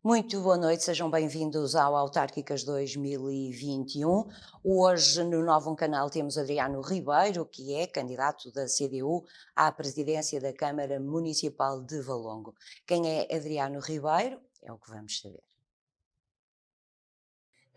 Muito boa noite, sejam bem-vindos ao Autárquicas 2021. Hoje, no Novo Canal, temos Adriano Ribeiro, que é candidato da CDU à presidência da Câmara Municipal de Valongo. Quem é Adriano Ribeiro? É o que vamos saber.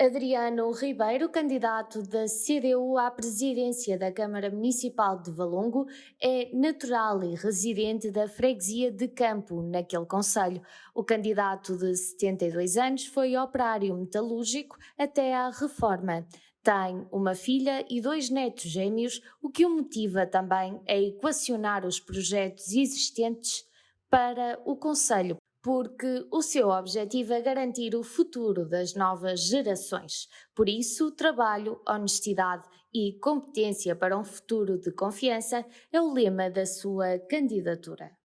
Adriano Ribeiro, candidato da CDU à presidência da Câmara Municipal de Valongo, é natural e residente da freguesia de Campo, naquele concelho. O candidato de 72 anos foi operário metalúrgico até à reforma. Tem uma filha e 2 netos gêmeos, o que o motiva também a equacionar os projetos existentes para o concelho, porque o seu objetivo é garantir o futuro das novas gerações. Por isso, trabalho, honestidade e competência para um futuro de confiança é o lema da sua candidatura.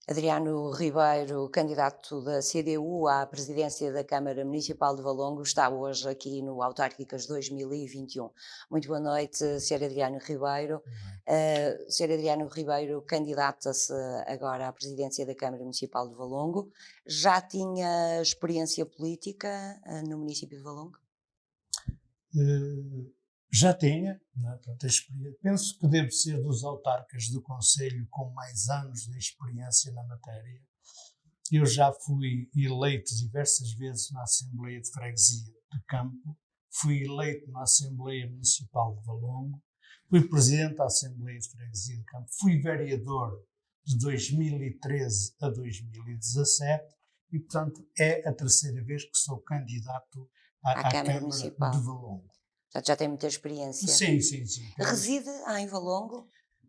Adriano Ribeiro, candidato da CDU à presidência da Câmara Municipal de Valongo, está hoje aqui no Autárquicas 2021. Muito boa noite, Sr. Adriano Ribeiro. Sr. Adriano Ribeiro candidata-se agora à presidência da Câmara Municipal de Valongo. Já tinha experiência política no município de Valongo? Já tinha, né, portanto, penso que devo ser dos autarcas do Conselho com mais anos de experiência na matéria. Eu já fui eleito diversas vezes na Assembleia de Freguesia de Campo, fui eleito na Assembleia Municipal de Valongo, fui presidente da Assembleia de Freguesia de Campo, fui vereador de 2013 a 2017 e, portanto, é a terceira vez que sou candidato à Câmara Municipal de Valongo. Portanto, já tem muita experiência. Sim. Reside em Valongo?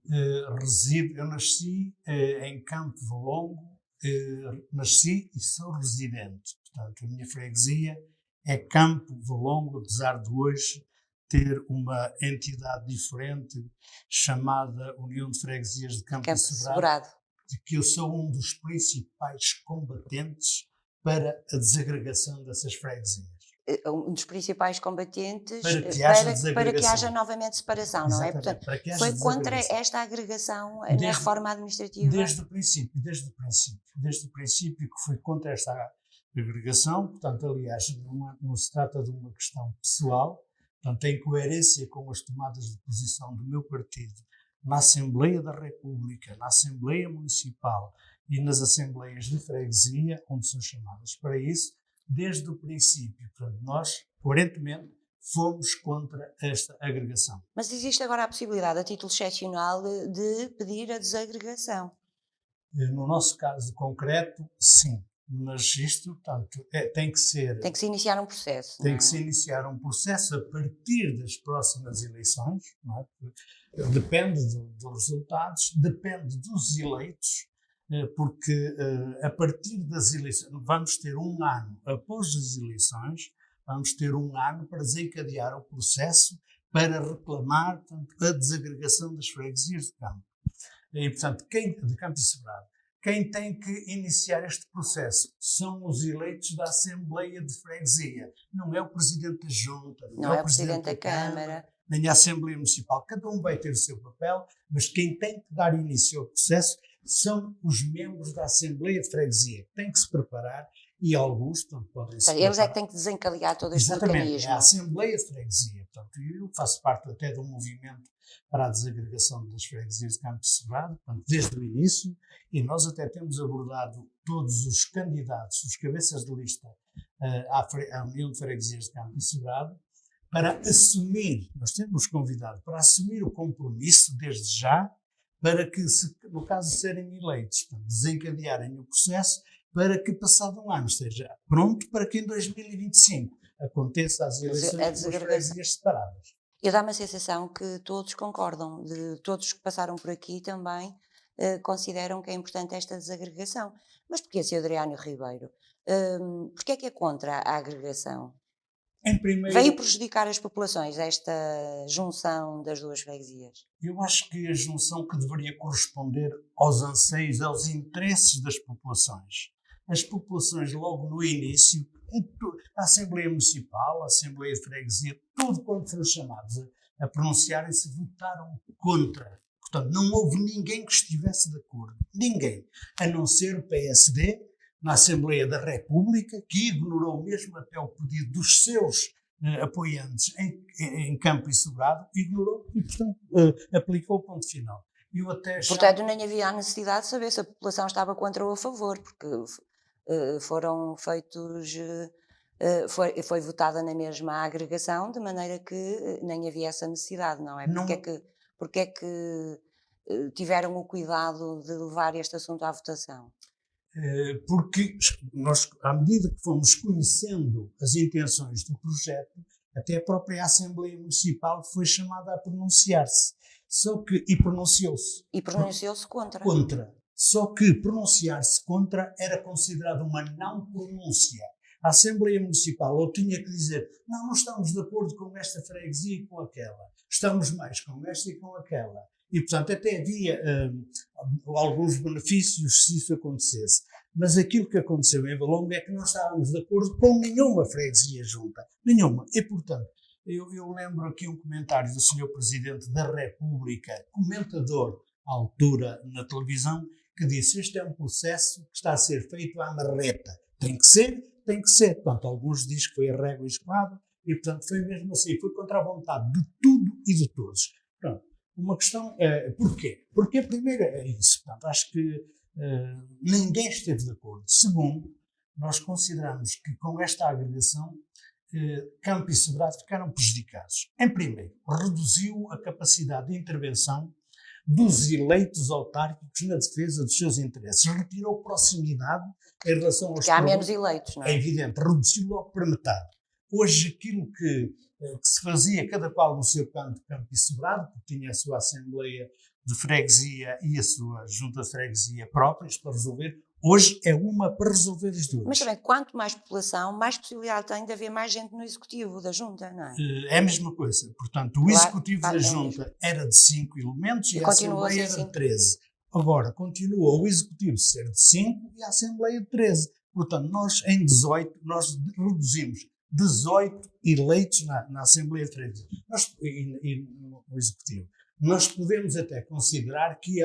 Eu nasci em Campo de Valongo, nasci e sou residente. Portanto, a minha freguesia é Campo de Valongo, apesar de hoje ter uma entidade diferente chamada União de Freguesias de Campo e Sobrado, de que eu sou um dos principais combatentes para a desagregação dessas freguesias. Um dos principais combatentes para que haja novamente separação, não é? Portanto, foi contra esta agregação na reforma administrativa? Desde o princípio que fui contra esta agregação, portanto, aliás, não se trata de uma questão pessoal, portanto, em coerência com as tomadas de posição do meu partido na Assembleia da República, na Assembleia Municipal e nas Assembleias de Freguesia, onde são chamadas para isso, desde o princípio. Portanto, nós, coerentemente, fomos contra esta agregação. Mas existe agora a possibilidade, a título excepcional, de pedir a desagregação? No nosso caso concreto, sim. Mas isto, portanto, tem que se iniciar um processo. Tem que se iniciar um processo a partir das próximas eleições, não é? Depende dos resultados, depende dos eleitos, porque a partir das eleições, vamos ter um ano após as eleições, vamos ter um ano para desencadear o processo para reclamar, portanto, a desagregação das freguesias de Campo. E, portanto, de Campo e Sobrado. Quem tem que iniciar este processo são os eleitos da Assembleia de Freguesia. Não é o Presidente da Junta, não é o Presidente da Câmara, nem a Assembleia Municipal. Cada um vai ter o seu papel, mas quem tem que dar início ao processo são os membros da Assembleia de Freguesia, que têm que se preparar e alguns podem se preparar. Eles é que têm que desencadear todo este mecanismo. É a Assembleia de Freguesia. Portanto, eu faço parte até de um movimento para a desagregação das freguesias de Campo e Sobrado, portanto, desde o início, e nós até temos abordado todos os candidatos, os cabeças de lista à União de Freguesias de Campo e Sobrado, para assumir, nós temos convidado, para assumir o compromisso desde já, para que, no caso de serem eleitos, desencadearem o processo, para que passado um ano esteja pronto para que em 2025 aconteça as eleições das freguesias separadas. E dá-me a sensação que todos concordam, de todos que passaram por aqui também consideram que é importante esta desagregação. Mas porquê, Sr. Adriano Ribeiro? Porquê é que é contra a agregação? Veio prejudicar as populações, esta junção das duas freguesias? Eu acho que a junção que deveria corresponder aos anseios, aos interesses das populações. As populações, logo no início, a Assembleia Municipal, a Assembleia de Freguesia, tudo quando foram chamados a pronunciarem-se, votaram contra. Portanto, não houve ninguém que estivesse de acordo. Ninguém. A não ser o PSD, na Assembleia da República, que ignorou mesmo até o pedido dos seus apoiantes em Campo e Sobrado, ignorou e, portanto, aplicou o ponto final. Portanto, nem havia a necessidade de saber se a população estava contra ou a favor, porque foram feitos... foi votada na mesma agregação, de maneira que nem havia essa necessidade, não é? Porque é que tiveram o cuidado de levar este assunto à votação? Porque nós, à medida que fomos conhecendo as intenções do projeto, até a própria Assembleia Municipal foi chamada a pronunciar-se. E pronunciou-se. E pronunciou-se contra. Só que pronunciar-se contra era considerado uma não pronúncia. A Assembleia Municipal ou tinha que dizer, não estamos de acordo com esta freguesia e com aquela, estamos mais com esta e com aquela. E, portanto, até havia alguns benefícios se isso acontecesse. Mas aquilo que aconteceu em Valongo é que não estávamos de acordo com nenhuma freguesia junta. Nenhuma. E, portanto, eu lembro aqui um comentário do Sr. Presidente da República, comentador à altura na televisão, que disse, este é um processo que está a ser feito à marreta. Tem que ser. Portanto, alguns dizem que foi a régua e esquadro, e, portanto, foi mesmo assim. Foi contra a vontade de tudo e de todos. Pronto. Uma questão é, porquê? Porque a primeira é isso. Portanto, acho que ninguém esteve de acordo. Segundo, nós consideramos que com esta agregação, Campo e Sobrado ficaram prejudicados. Em primeiro, reduziu a capacidade de intervenção dos eleitos autárquicos na defesa dos seus interesses. Retirou proximidade em relação aos... Porque há menos eleitos, não é? É evidente, reduziu logo para metade. Hoje aquilo que se fazia, cada qual no seu canto, Campo e Sobrado, porque tinha a sua Assembleia de Freguesia e a sua Junta de Freguesia próprias para resolver, hoje é uma para resolver as duas. Mas também, quanto mais população, mais possibilidade tem de haver mais gente no Executivo da Junta, não é? É a mesma coisa. Portanto, o Executivo da Junta era de 5 elementos e a Assembleia era de 13. Agora, continua o Executivo ser de 5 e a Assembleia de 13. Portanto, nós em 18, nós reduzimos 18 eleitos na Assembleia de Freguesia e no Executivo. Nós podemos até considerar que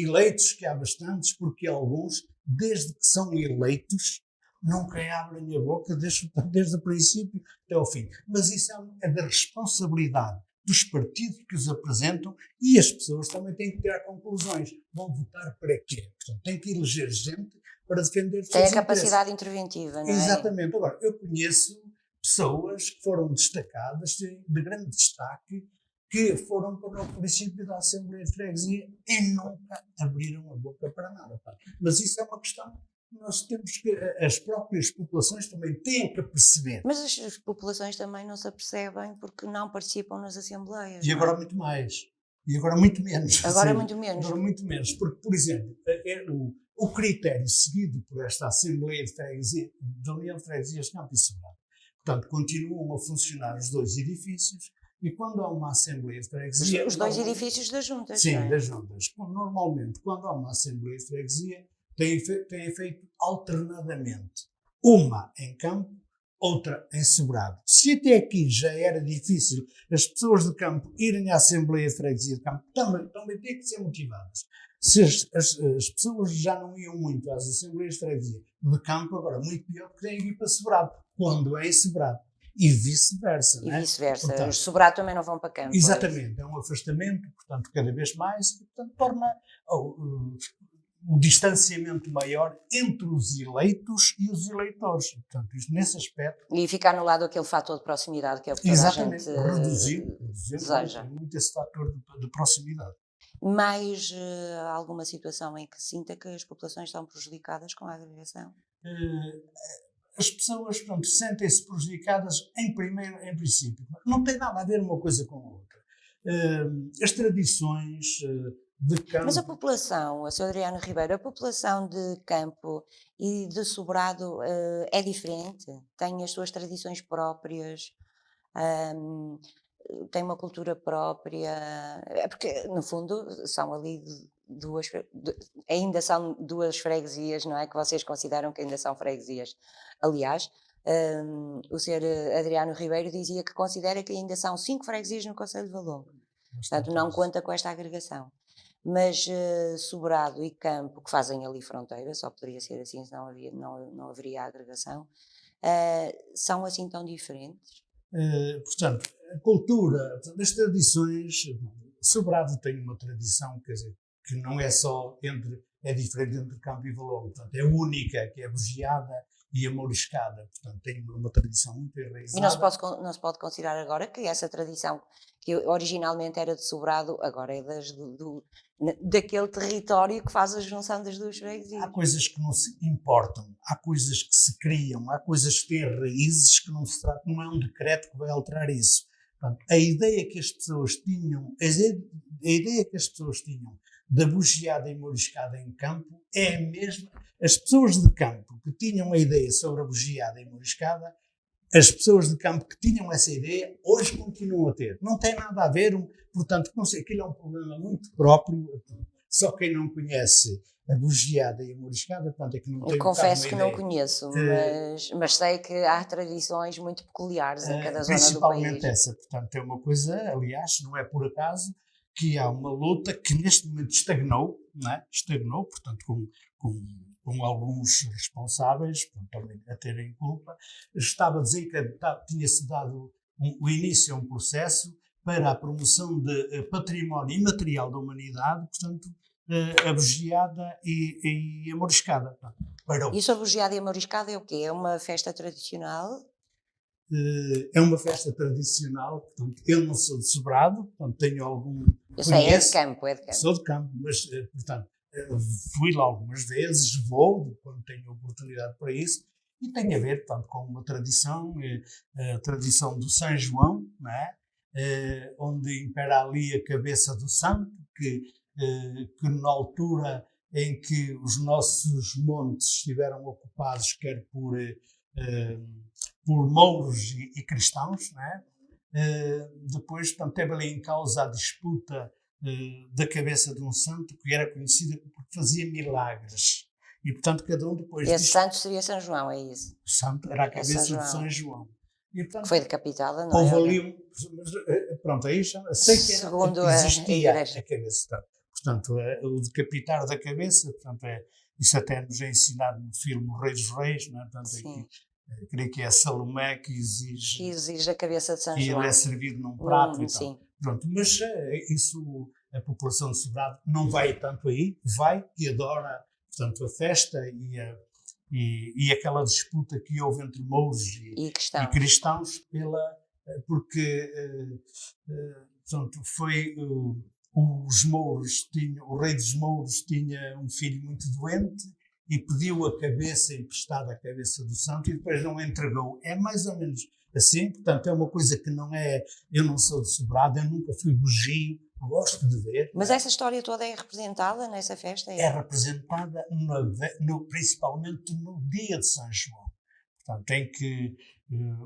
eleitos que há bastantes, porque alguns, desde que são eleitos, nunca abrem a boca desde o princípio até ao fim. Mas isso é da responsabilidade dos partidos que os apresentam e as pessoas também têm que tirar conclusões. Vão votar para quê? Portanto, têm que eleger gente para defender os seus interesses. Tem a capacidade interventiva, não é? Exatamente. Agora, eu conheço pessoas que foram destacadas, de grande destaque, que foram para o princípio da Assembleia de Freguesia e nunca abriram a boca para nada. Mas isso é uma questão que nós temos que... As próprias populações também têm que perceber. Mas as populações também não se apercebem porque não participam nas Assembleias. E agora muito mais. E agora muito menos. Agora muito menos. Agora muito menos. Porque, por exemplo, o critério seguido por esta Assembleia de Freguesia, da União de Freguesias Campo e Sobrado, portanto, continuam a funcionar os dois edifícios. E quando há uma Assembleia de Freguesia... Os dois edifícios das juntas. Sim, é? das juntas. Normalmente, quando há uma Assembleia de Freguesia, têm feito alternadamente. Uma em Campo, outra em Sobrado. Se até aqui já era difícil as pessoas de Campo irem à Assembleia de Freguesia de Campo, também têm que ser motivadas. Se as pessoas já não iam muito às Assembleias de Freguesia de Campo, agora muito pior que têm que ir para Sobrado, quando é em Sobrado. E vice-versa. E não é? vice-versa. Portanto, os Sobrado também não vão para Campo. Exatamente. É um afastamento, portanto, cada vez mais, e, portanto, torna um distanciamento maior entre os eleitos e os eleitores. Portanto, isto nesse aspecto... E fica anulado aquele fator de proximidade que é o que toda a gente deseja. Muito esse fator de proximidade. Mais alguma situação em que sinta que as populações estão prejudicadas com a agregação? As pessoas, portanto, sentem-se prejudicadas em princípio. Não tem nada a ver uma coisa com a outra. As tradições de Campo... Mas a população, a Sr. Adriano Ribeiro, a população de Campo e de Sobrado é diferente? Tem as suas tradições próprias? Tem uma cultura própria? É porque, no fundo, são ali ainda são duas freguesias, não é? Que vocês consideram que ainda são freguesias. Aliás, o Sr. Adriano Ribeiro dizia que considera que ainda são 5 freguesias no Concelho de Valongo. Portanto, não conta com esta agregação. mas Sobrado e Campo, que fazem ali fronteira, só poderia ser assim, senão não haveria agregação, são assim tão diferentes? Portanto, a cultura, as tradições, Sobrado tem uma tradição, quer dizer, que não é só é diferente entre Campo e Valongo, portanto, é única, que é a bugiada e a mouriscada, portanto, tem uma tradição muito enraizada. E não se pode considerar agora que essa tradição, que originalmente era de Sobrado, agora é daquele território que faz a junção das duas freguesias. Há coisas que não se importam, há coisas que se criam, há coisas que têm raízes que não se trata, não é um decreto que vai alterar isso. Portanto, a ideia que as pessoas tinham da bugiada e mouriscada em Campo é a mesma. As pessoas de Campo que tinham a ideia sobre a bugiada e mouriscada, as pessoas de Campo que tinham essa ideia, hoje continuam a ter. Não tem nada a ver, portanto, não sei, aquilo é um problema muito próprio, só quem não conhece a bugiada e a mouriscada, portanto, é que não tem. Eu confesso que não conheço, mas sei que há tradições muito peculiares em cada zona do país. Principalmente essa, portanto, é uma coisa, aliás, não é por acaso, que há uma luta que neste momento estagnou, não é? Estagnou, portanto, com alguns responsáveis, também a terem culpa, estava desencadeado, tinha-se dado o início a um processo para a promoção de património imaterial da humanidade, portanto, a bugiada e a mouriscada. Isso, a bugiada e a mouriscada é o quê? É uma festa tradicional? É uma festa tradicional, portanto, eu não sou de Sobrado, portanto, tenho algum... Eu sei, é de Campo. Sou de Campo, mas, portanto, fui lá algumas vezes, vou, quando tenho oportunidade para isso, e tem a ver, portanto, com uma tradição, a tradição do São João, não é? Onde impera ali a cabeça do santo, que na altura em que os nossos montes estiveram ocupados, quer por mouros e cristãos, não é? Depois, portanto, teve ali em causa a disputa da cabeça de um santo que era conhecida porque fazia milagres. E, portanto, cada um depois... Esse santo seria São João, é isso? O santo era a cabeça de São João. E, portanto, foi decapitada, não é? Houve ali pronto, aí já sei que existia a cabeça. Portanto, o decapitar da cabeça, portanto, isso até nos é ensinado no filme O Rei dos Reis, não é? Portanto, creio que é Salomé que exige a cabeça de São João. E ele é servido num prato e tal. Sim. Pronto, mas isso, a população de Sobrado não vai tanto aí, vai e adora, portanto, a festa e aquela disputa que houve entre mouros e cristãos porque, portanto, foi... Os mouros o rei dos mouros tinha um filho muito doente e pediu a cabeça emprestada, a cabeça do santo, e depois não a entregou. É mais ou menos assim, portanto, é uma coisa que não é... Eu não sou de Sobrado, eu nunca fui bugio, gosto de ver. Mas essa história toda é representada nessa festa? É representada principalmente no dia de São João. Portanto, em que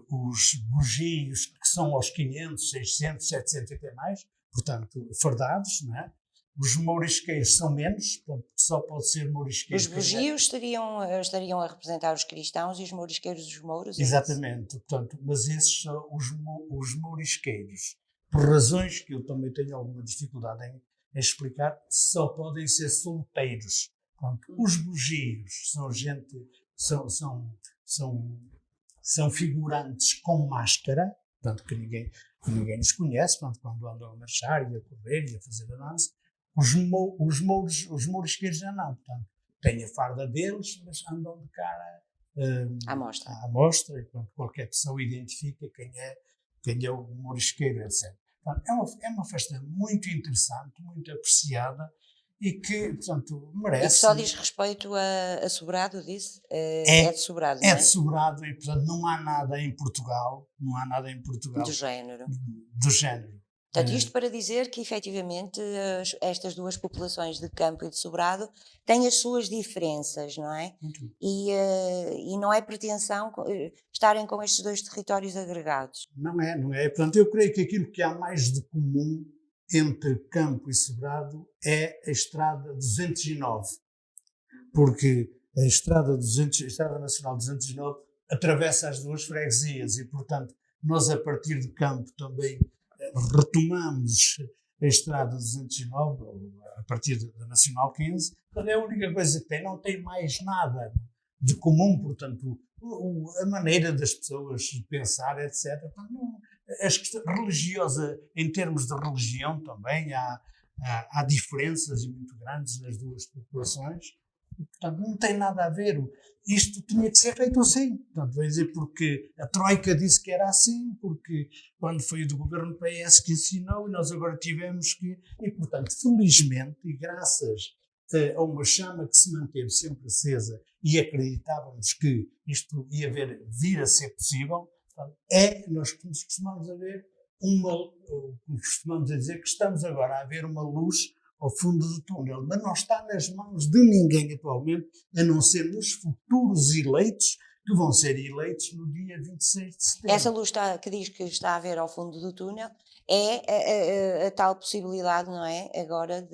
os bugios, que são aos 500, 600, 700 e até mais, portanto, fardados, não é? Os mourisqueiros são menos, portanto, só pode ser mourisqueiro. Os bugios estariam a representar os cristãos e os mourisqueiros os mouros? Exatamente, portanto, mas esses são os mourisqueiros. Por razões que eu também tenho alguma dificuldade em explicar, só podem ser solteiros. Portanto, os bugios são gente, são figurantes com máscara, portanto, que ninguém os conhece, portanto, quando andam a marchar e a correr e a fazer a dança. Os mourisqueiros já não, portanto, têm a farda deles, mas andam de cara à mostra, e portanto, qualquer pessoa identifica quem é o mourisqueiro, etc. Portanto, é uma festa muito interessante, muito apreciada e que, portanto, merece... E que só diz respeito a Sobrado, disse? É de Sobrado, não é? É de Sobrado e, portanto, não há nada em Portugal do género. Portanto, isto para dizer que, efetivamente, estas duas populações de Campo e de Sobrado têm as suas diferenças, não é? E não é pretensão estarem com estes dois territórios agregados. Não é. Portanto, eu creio que aquilo que há mais de comum entre Campo e Sobrado é a Estrada 209, porque a Estrada Nacional 209 atravessa as duas freguesias e, portanto, nós a partir de Campo também retomamos a Estrada 209, a partir da Nacional 15, é a única coisa que tem, não tem mais nada de comum, portanto, a maneira das pessoas pensar, etc. As questões religiosas, em termos de religião também, há diferenças muito grandes nas duas populações, e, portanto, não tem nada a ver. Isto tinha que ser feito assim. Portanto, vai dizer, porque a Troika disse que era assim, porque quando foi do governo PS que assinou, e nós agora tivemos que... E, portanto, felizmente, e graças a uma chama que se manteve sempre acesa, e acreditávamos que isto ia vir a ser possível, portanto, nós costumamos costumamos dizer que estamos agora a ver uma luz ao fundo do túnel, mas não está nas mãos de ninguém atualmente, a não ser nos futuros eleitos, que vão ser eleitos no dia 26 de setembro. Essa luz que diz que está a ver ao fundo do túnel é a tal possibilidade, não é, agora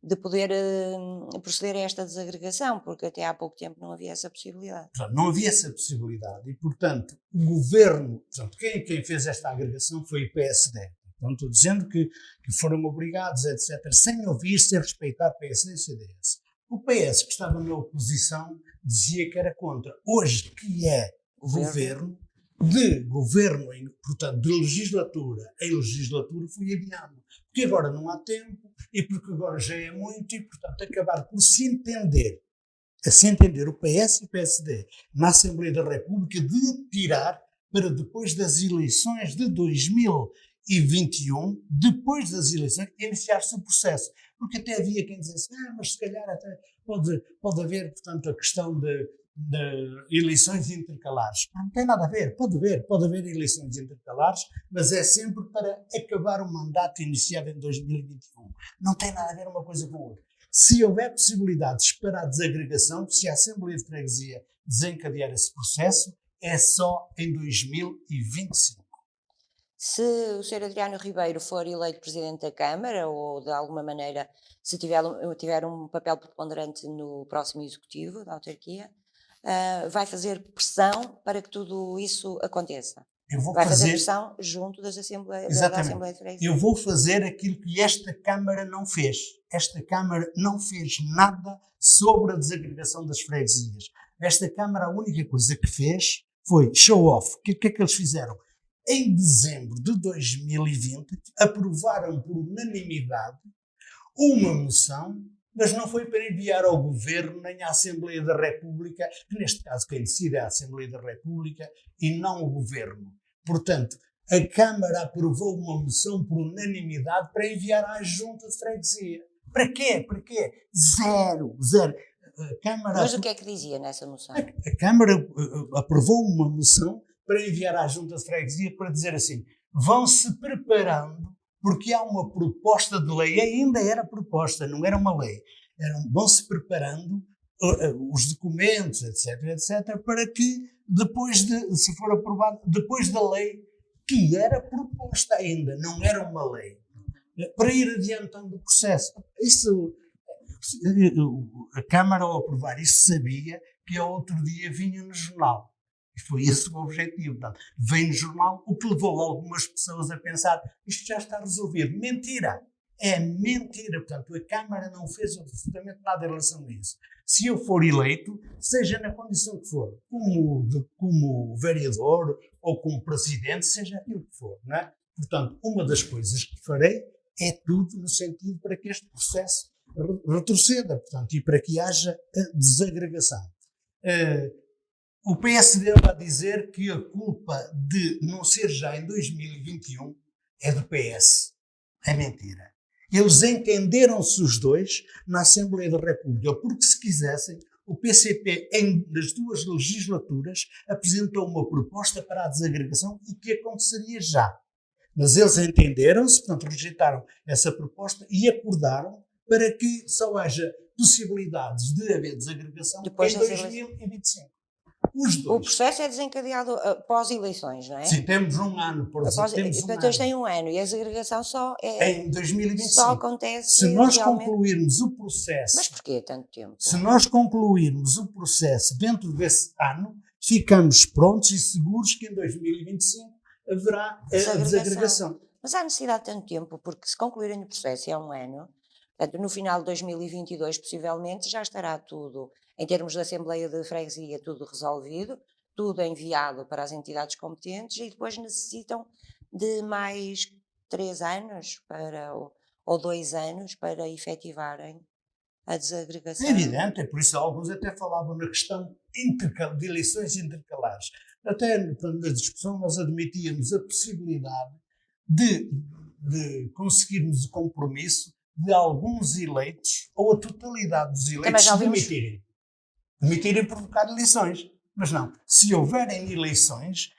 de poder proceder a esta desagregação, porque até há pouco tempo não havia essa possibilidade. Portanto, não havia essa possibilidade e, portanto, o governo, portanto, quem fez esta agregação foi o PSD. Não estou dizendo que foram obrigados, etc., sem ouvir, sem respeitar PSD e CDS. O PS, que estava na oposição, dizia que era contra. Hoje, que é governo, portanto, de legislatura em legislatura, foi adiando. Porque agora não há tempo e porque agora já é muito e, portanto, acabar por se entender o PS e o PSD na Assembleia da República de tirar para depois das eleições de 2021, depois das eleições, iniciar-se o processo. Porque até havia quem dissesse, mas se calhar até pode haver, portanto, a questão de eleições intercalares. Não tem nada a ver, pode haver eleições intercalares, mas é sempre para acabar o mandato iniciado em 2021. Não tem nada a ver uma coisa com a outra. Se houver possibilidades para a desagregação, se a Assembleia de Freguesia desencadear esse processo, é só em 2025. Se o Sr. Adriano Ribeiro for eleito Presidente da Câmara, ou de alguma maneira, se tiver um papel preponderante no próximo Executivo da autarquia, vai fazer pressão para que tudo isso aconteça? Vai fazer pressão junto da Assembleia de Freguesia? Eu vou fazer aquilo que esta Câmara não fez. Esta Câmara não fez nada sobre a desagregação das freguesias. Esta Câmara, a única coisa que fez foi show off. O que é que eles fizeram? Em dezembro de 2020, aprovaram por unanimidade uma moção, mas não foi para enviar ao Governo nem à Assembleia da República, que neste caso quem decide é a Assembleia da República e não o Governo. Portanto, a Câmara aprovou uma moção por unanimidade para enviar à Junta de Freguesia. Para quê? Zero. Mas o que é que dizia nessa moção? A Câmara aprovou uma moção para enviar à Junta de Freguesia para dizer assim, vão-se preparando, porque há uma proposta de lei, ainda era proposta, não era uma lei, vão-se preparando os documentos, etc., para que depois se for aprovado, depois da lei, que era proposta ainda, não era uma lei, para ir adiantando o processo. A Câmara, ao aprovar isso, sabia que ao outro dia vinha no jornal. E foi esse o objetivo. Portanto, vem no jornal, o que levou algumas pessoas a pensar isto já está resolvido. Mentira! É mentira. Portanto, a Câmara não fez absolutamente nada em relação a isso. Se eu for eleito, seja na condição que for, como vereador ou como presidente, seja aquilo que for, não é? Portanto, uma das coisas que farei é tudo no sentido para que este processo retroceda, portanto, e para que haja a desagregação. O PSD vai dizer que a culpa de não ser já em 2021 é do PS. É mentira. Eles entenderam-se os dois na Assembleia da República, porque se quisessem, o PCP, nas duas legislaturas, apresentou uma proposta para a desagregação e que aconteceria já. Mas eles entenderam-se, portanto, rejeitaram essa proposta e acordaram para que só haja possibilidades de haver desagregação depois em 2025. Os dois. O processo é desencadeado após eleições, não é? Sim, temos um ano, por exemplo. Portanto, tem um ano e a desagregação só é em 2025. Só acontece se nós concluirmos o processo. Mas porquê tanto tempo? Se nós concluirmos o processo dentro desse ano, ficamos prontos e seguros que em 2025 haverá a desagregação. Mas há necessidade de tanto tempo, porque se concluírem o processo e há um ano, portanto, no final de 2022, possivelmente, já estará tudo, em termos de Assembleia de Freguesia, tudo resolvido, tudo enviado para as entidades competentes e depois necessitam de mais 3 anos ou 2 anos para efetivarem a desagregação. É evidente, é por isso alguns até falavam na questão de eleições intercalares. Até na discussão nós admitíamos a possibilidade de conseguirmos o compromisso de alguns eleitos, ou a totalidade dos eleitos, se demitirem por provocar eleições. Mas não, se houverem eleições,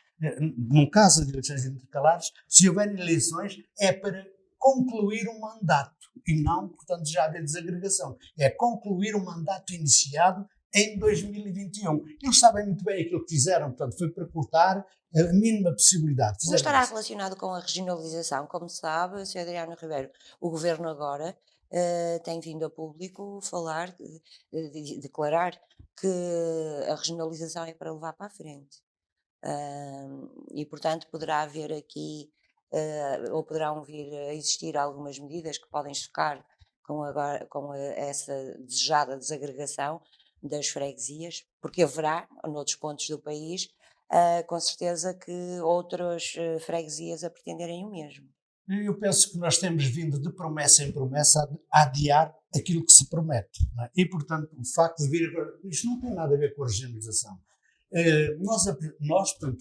num caso de eleições intercalares, se houverem eleições é para concluir um mandato e não, portanto, já haver desagregação. É concluir um mandato iniciado em 2021. Eles sabem muito bem aquilo que fizeram, portanto, foi para cortar a mínima possibilidade. Não estará relacionado com a regionalização, como se sabe, Sr. Adriano Ribeiro, o Governo agora tem vindo a público falar, declarar que a regionalização é para levar para a frente. E, portanto, poderá haver aqui, ou poderão vir a existir algumas medidas que podem chocar com essa desejada desagregação das freguesias, porque haverá, noutros pontos do país, com certeza que outras freguesias a pretenderem o mesmo. Eu penso que nós temos vindo de promessa em promessa a adiar aquilo que se promete. Não é? E, portanto, o facto de vir agora, isto não tem nada a ver com a regionalização. Portanto,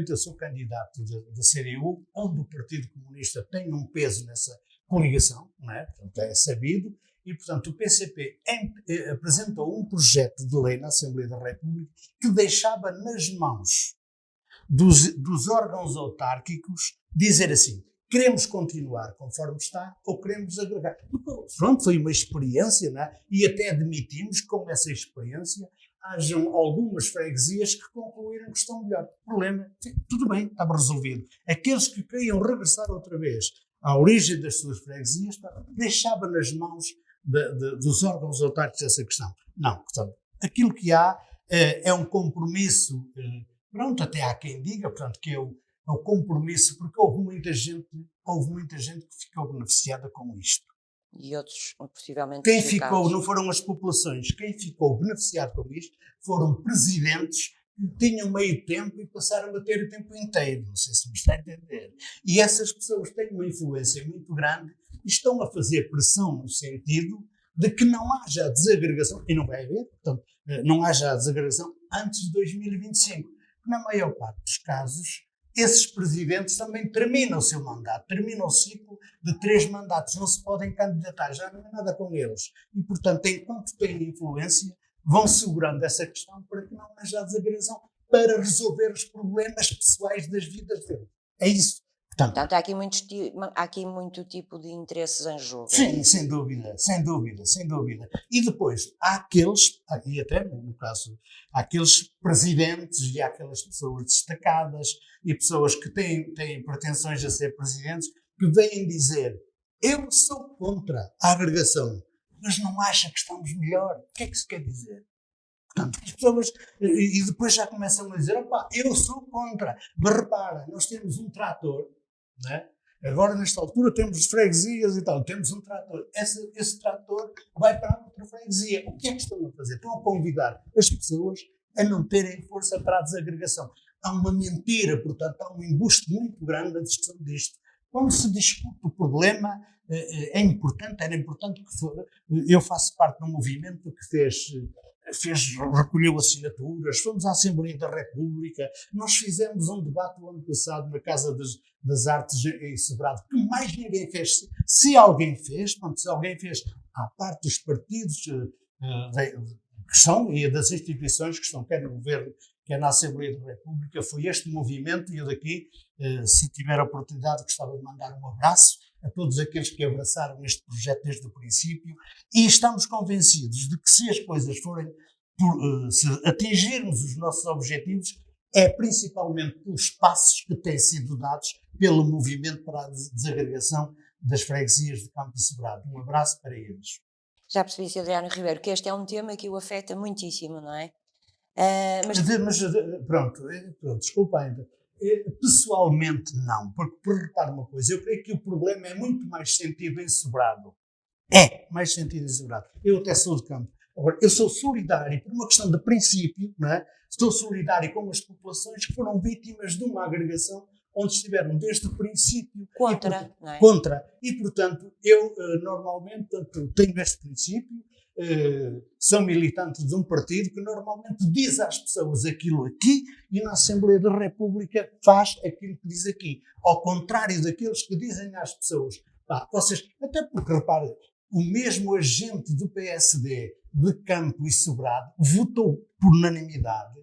eu sou candidato da CDU, onde o Partido Comunista tem um peso nessa coligação, não é? Portanto, é sabido, e, portanto, o PCP apresentou um projeto de lei na Assembleia da República que deixava nas mãos dos órgãos autárquicos dizer assim: queremos continuar conforme está ou queremos agregar. Pronto, foi uma experiência, não é? E até admitimos que com essa experiência hajam algumas freguesias que concluíram que estão melhor. O problema, tudo bem, estava resolvido. Aqueles que queriam regressar outra vez à origem das suas freguesias, deixava nas mãos dos órgãos autárquicos essa questão. Não, portanto, aquilo que há é um compromisso, pronto, até há quem diga, portanto, que é o compromisso, porque houve muita gente que ficou beneficiada com isto. E outros, possivelmente, quem ficou, não foram as populações, quem ficou beneficiado com isto foram presidentes que tinham meio tempo e passaram a ter o tempo inteiro, não sei se me está a entender. E essas pessoas têm uma influência muito grande e estão a fazer pressão no sentido de que não haja desagregação, e não vai haver, portanto, não haja desagregação antes de 2025. Na maior parte dos casos, esses presidentes também terminam o seu mandato, terminam o ciclo de 3 mandatos, não se podem candidatar, já não é nada com eles. E, portanto, enquanto têm influência, vão segurando essa questão para que não haja desagregação, para resolver os problemas pessoais das vidas deles. É isso. Portanto, há aqui muito tipo de interesses em jogo. Sim, sem dúvida. E depois, há aqueles, e até no caso, há aqueles presidentes e há aquelas pessoas destacadas e pessoas que têm pretensões a ser presidentes, que vêm dizer: eu sou contra a agregação, mas não acha que estamos melhor. O que é que se quer dizer? Portanto, as pessoas, e depois já começam a dizer: opá, eu sou contra. Mas repara, nós temos um trator, não é? Agora, nesta altura, temos freguesias e tal, temos um trator. Esse trator vai para outra freguesia. O que é que estão a fazer? Estão a convidar as pessoas a não terem força para a desagregação. Há uma mentira, portanto, há um embuste muito grande na discussão disto. Quando se discute o problema, era importante que for. Eu faço parte de um movimento que recolheu assinaturas, fomos à Assembleia da República, nós fizemos um debate o ano passado na Casa das Artes em Sobrado, que mais ninguém fez. Se alguém fez, à parte dos partidos que são e das instituições que estão, quer no Governo, quer na Assembleia da República, foi este movimento, e eu daqui, se tiver a oportunidade, gostava de mandar um abraço a todos aqueles que abraçaram este projeto desde o princípio, e estamos convencidos de que se as coisas se atingirmos os nossos objetivos, é principalmente pelos passos que têm sido dados pelo movimento para a desagregação das freguesias de Campo de Sobrado. Um abraço para eles. Já percebi, Sr. Adriano Ribeiro, que este é um tema que o afeta muitíssimo, não é? Pronto, desculpa ainda. Pessoalmente não, porque repare uma coisa, eu creio que o problema é muito mais sentido em Sobrado. É mais sentido em Sobrado. Eu até sou de campo. Agora, eu sou solidário por uma questão de princípio, não é? Estou solidário com as populações que foram vítimas de uma agregação onde estiveram desde o princípio contra, não é? Contra. E, portanto, eu normalmente tenho este princípio, são militantes de um partido que normalmente diz às pessoas aquilo aqui e na Assembleia da República faz aquilo que diz aqui. Ao contrário daqueles que dizem às pessoas, vocês, até porque, repare, o mesmo agente do PSD de Campo e Sobrado votou por unanimidade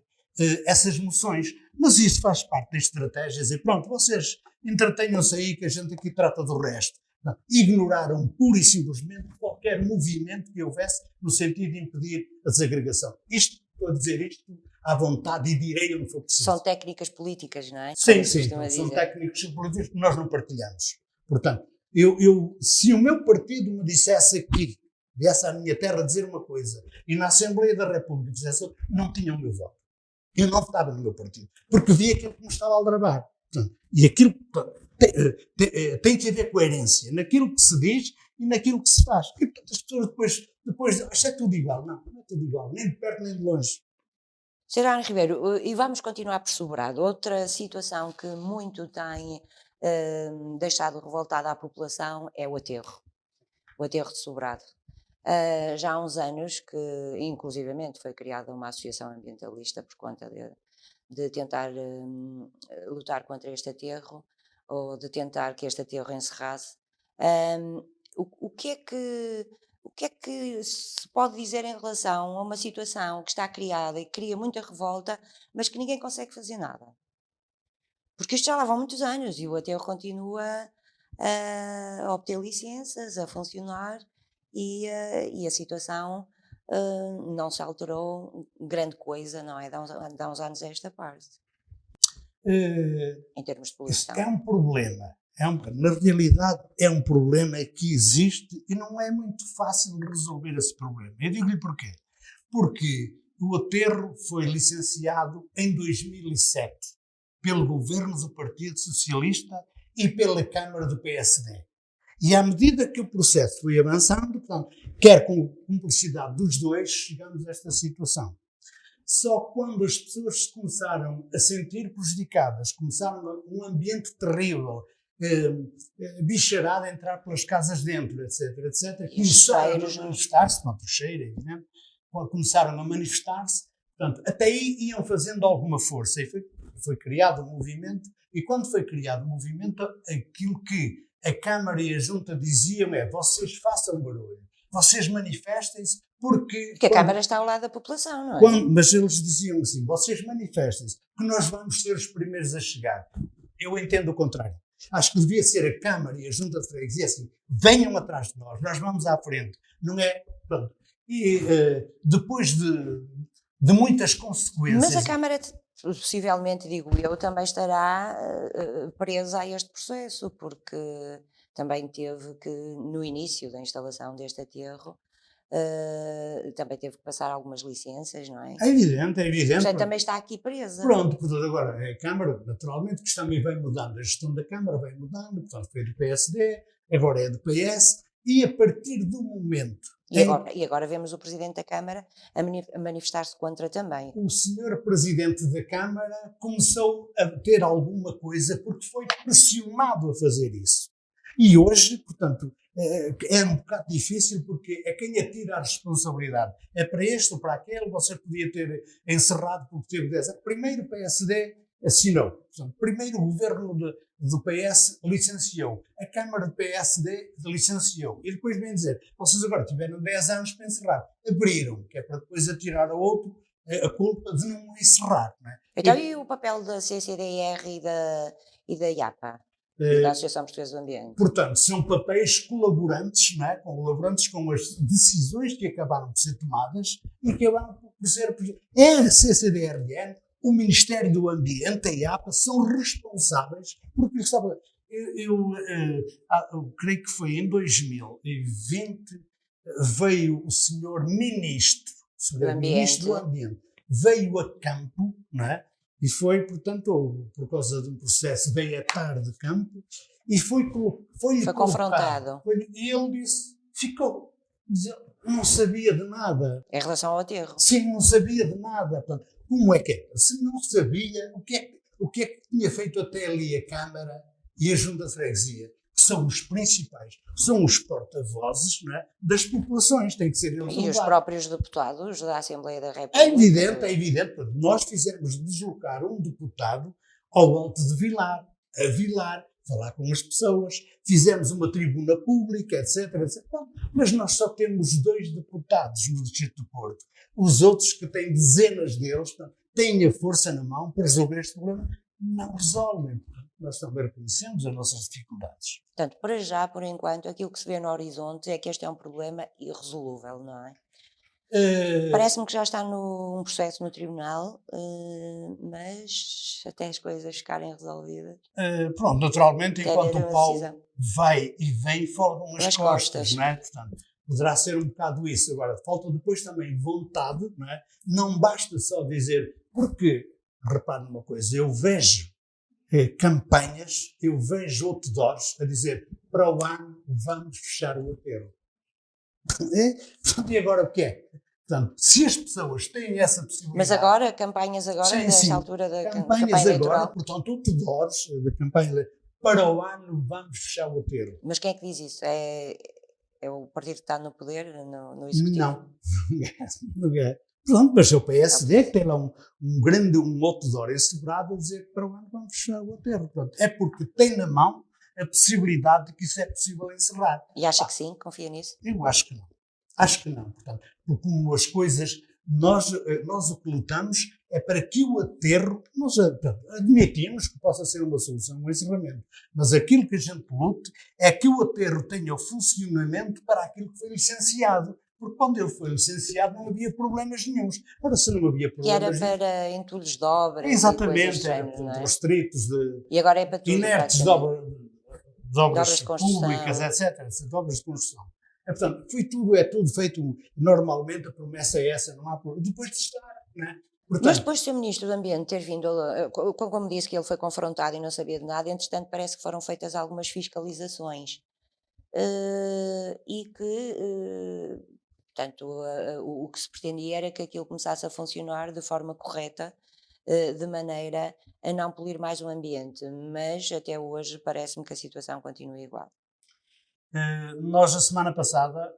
essas moções. Mas isso faz parte da estratégia, dizer, pronto, vocês entretenham-se aí que a gente aqui trata do resto. Não, ignoraram pura e simplesmente qualquer movimento que houvesse no sentido de impedir a desagregação. Isto, estou a dizer isto à vontade e direi onde for preciso. São técnicas políticas, não é? Sim, são técnicas políticas que nós não partilhamos. Portanto, se o meu partido me dissesse aqui, viesse à minha terra dizer uma coisa, e na Assembleia da República dissesse outra, não tinha o meu voto. Eu não votava no meu partido, porque via aquilo que me estava a aldrabar. E aquilo tem que haver coerência naquilo que se diz e naquilo que se faz. E portanto as pessoas depois isto é tudo igual. Não é tudo igual, nem de perto nem de longe. Sr. Arno Ribeiro, e vamos continuar por Sobrado. Outra situação que muito tem deixado revoltada a população é o aterro de Sobrado. Já há uns anos que, inclusivamente, foi criada uma associação ambientalista por conta de tentar lutar contra este aterro, ou de tentar que este aterro encerrasse. O que é que se pode dizer em relação a uma situação que está criada e que cria muita revolta, mas que ninguém consegue fazer nada? Porque isto já lá vão muitos anos e o aterro continua a obter licenças, a funcionar e a situação não se alterou grande coisa, não é? De há uns anos a esta parte. Em termos de poluição. É um problema. Na realidade, é um problema que existe e não é muito fácil de resolver esse problema. Eu digo-lhe porquê. Porque o aterro foi licenciado em 2007 pelo governo do Partido Socialista e pela Câmara do PSD. E à medida que o processo foi avançando, portanto, quer com cumplicidade dos dois, chegamos a esta situação. Só quando as pessoas se começaram a sentir prejudicadas, começaram um ambiente terrível, bicharada a entrar pelas casas dentro, etc., começaram a manifestar-se, não, cheiro, evidente, começaram a manifestar-se, portanto, até aí iam fazendo alguma força, e foi criado um movimento, e quando foi criado o movimento, aquilo que a Câmara e a Junta diziam é, vocês façam barulho, vocês manifestem-se, porque a Câmara está ao lado da população, não é? Mas eles diziam assim, vocês manifestem-se, que nós vamos ser os primeiros a chegar. Eu entendo o contrário. Acho que devia ser a Câmara e a Junta de Freguesia assim, venham atrás de nós vamos à frente. Não é? Pronto. E depois de muitas consequências... Mas a Câmara, possivelmente, digo eu, também estará presa a este processo, porque também teve que, no início da instalação deste aterro, também teve que passar algumas licenças, não é? É evidente. Portanto, também está aqui presa. Pronto, portanto, agora a Câmara, naturalmente, que isto também vai mudando, a gestão da Câmara vai mudando, portanto, foi do PSD, agora é do PS, e a partir do momento... E agora vemos o Presidente da Câmara a manifestar-se contra também. O Sr. Presidente da Câmara começou a ter alguma coisa porque foi pressionado a fazer isso. E hoje, portanto, é um bocado difícil porque é quem atira a responsabilidade. É para este ou para aquele, você podia ter encerrado porque teve 10 anos. Primeiro o PSD assinou. Portanto, primeiro o governo do PS licenciou. A Câmara do PSD licenciou. E depois vem dizer, vocês agora tiveram 10 anos para encerrar. Abriram, que é para depois atirar ao outro a culpa de não encerrar. Não é? Então e o papel da CCDR e da IAPA? Da Associação Portuguesa do Ambiente. Portanto, são papéis colaborantes, não é? Colaborantes com as decisões que acabaram de ser tomadas e que acabaram por ser... É a CCDRN, o Ministério do Ambiente, a IAPA, são responsáveis por aquilo que estava... Eu creio que foi em 2020, veio o senhor Ministro do Ambiente, veio a campo, não é? E foi, portanto, por causa de um processo de ETAR de campo, e foi confrontado. E ele disse, ficou, não sabia de nada. Em relação ao aterro? Sim, não sabia de nada. Portanto, como é que é? Se não sabia, o que é que tinha feito até ali a Câmara e a Junta de Freguesia? Que são os principais, são os porta-vozes, não é, das populações, tem que ser eles. E os próprios deputados da Assembleia da República. É evidente. Nós fizemos deslocar um deputado ao Alto de Vilar, a Vilar, falar com as pessoas, fizemos uma tribuna pública, etc. Mas nós só temos 2 deputados no Distrito do Porto. Os outros, que têm dezenas deles, têm a força na mão para resolver este problema, não resolvem. Nós também reconhecemos as nossas dificuldades. Portanto, para já, por enquanto, aquilo que se vê no horizonte é que este é um problema irresolúvel, não é? Parece-me que já está num processo no tribunal, mas até as coisas ficarem resolvidas. Pronto, naturalmente, enquanto o pau vai e vem, folgam as costas, não é? Portanto, poderá ser um bocado isso. Agora, falta depois também vontade, não é? Não basta só dizer, porque, repare numa coisa, eu vejo campanhas, eu vejo outdoors a dizer, para o ano vamos fechar o aterro. E agora o que é? Portanto, se as pessoas têm essa possibilidade... Mas agora, campanhas agora, nesta altura da campanha agora, eleitoral? Portanto, outdoors da campanha eleitoral, para o ano vamos fechar o aterro. Mas quem é que diz isso? É o partido que está no poder, no executivo? Não é. Pronto, mas é o PSD que tem lá um grande outdoor ensobrado a dizer que para o ano vamos fechar o aterro. Portanto, é porque tem na mão a possibilidade de que isso é possível encerrar. E acha que sim? Confia nisso? Eu acho que não. Acho que não. Portanto, porque como as coisas, nós o que lutamos é para que o aterro, nós admitimos que possa ser uma solução, um encerramento, mas aquilo que a gente luta é que o aterro tenha o funcionamento para aquilo que foi licenciado. Porque quando ele foi licenciado não havia problemas nenhuns. Ora, se não havia problemas... Que era para entulhos de obras. Exatamente, era para restritos de... E agora é para tudo. Inertes de obras públicas, etc. De obras de construção. Portanto, é tudo feito normalmente, a promessa é essa, não há problema. Depois de estar, não é? Portanto, mas depois de ser Ministro do Ambiente ter vindo, como disse que ele foi confrontado e não sabia de nada, entretanto parece que foram feitas algumas fiscalizações. E que... Portanto, o que se pretendia era que aquilo começasse a funcionar de forma correta, de maneira a não poluir mais o ambiente, mas até hoje parece-me que a situação continua igual. Nós, a semana passada,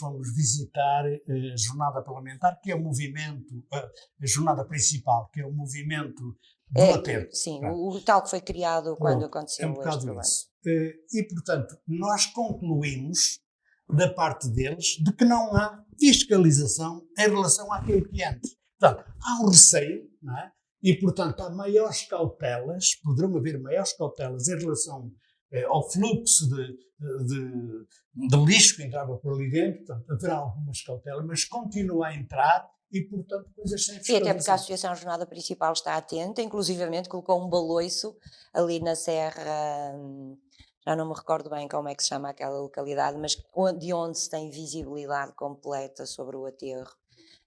fomos visitar a jornada parlamentar, que é o movimento, a jornada principal, que é o movimento do aterro. Sim, o tal que foi criado quando aconteceu este problema. E, portanto, nós concluímos da parte deles de que não há fiscalização em relação àquilo que é antes. Portanto, há um receio, não é? E, portanto, há maiores cautelas, poderão haver maiores cautelas em relação ao fluxo de lixo que entrava por ali dentro. Portanto, haverá algumas cautelas, mas continua a entrar e, portanto, coisas sem fiscalização. Sim, até porque a Associação Jornada Principal está atenta, inclusivamente colocou um baloiço ali na Serra... Já não me recordo bem como é que se chama aquela localidade, mas de onde se tem visibilidade completa sobre o aterro.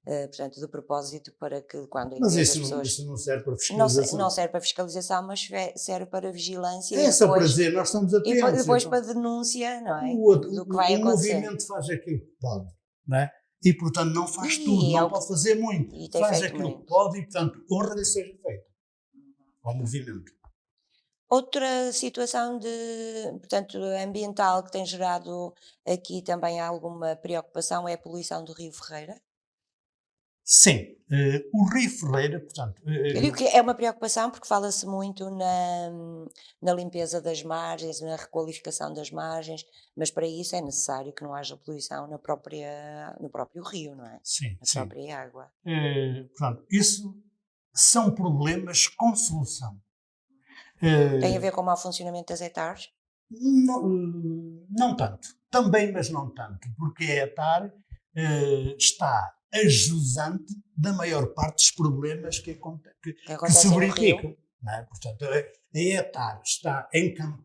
Portanto, de propósito para que quando... Mas isso não serve para fiscalização. Não serve para fiscalização, mas serve para vigilância. É só para dizer, nós estamos atentos. E depois para denúncia, não é? Do que vai acontecer. O movimento faz aquilo que pode, não é? E, portanto, não faz tudo, não pode fazer muito. Faz aquilo que pode e, portanto, honra-lhe seja feito ao movimento. Outra situação portanto, ambiental que tem gerado aqui também alguma preocupação é a poluição do Rio Ferreira? Sim, o Rio Ferreira, portanto... Eu digo que é uma preocupação porque fala-se muito na limpeza das margens, na requalificação das margens, mas para isso é necessário que não haja poluição no próprio rio, não é? Sim, na própria água. Portanto, isso são problemas com solução. Tem a ver com o mau funcionamento das ETARs? Não tanto. Também, mas não tanto. Porque a ETAR está a jusante da maior parte dos problemas que se verificam. Não é? Portanto, a ETAR está em campo.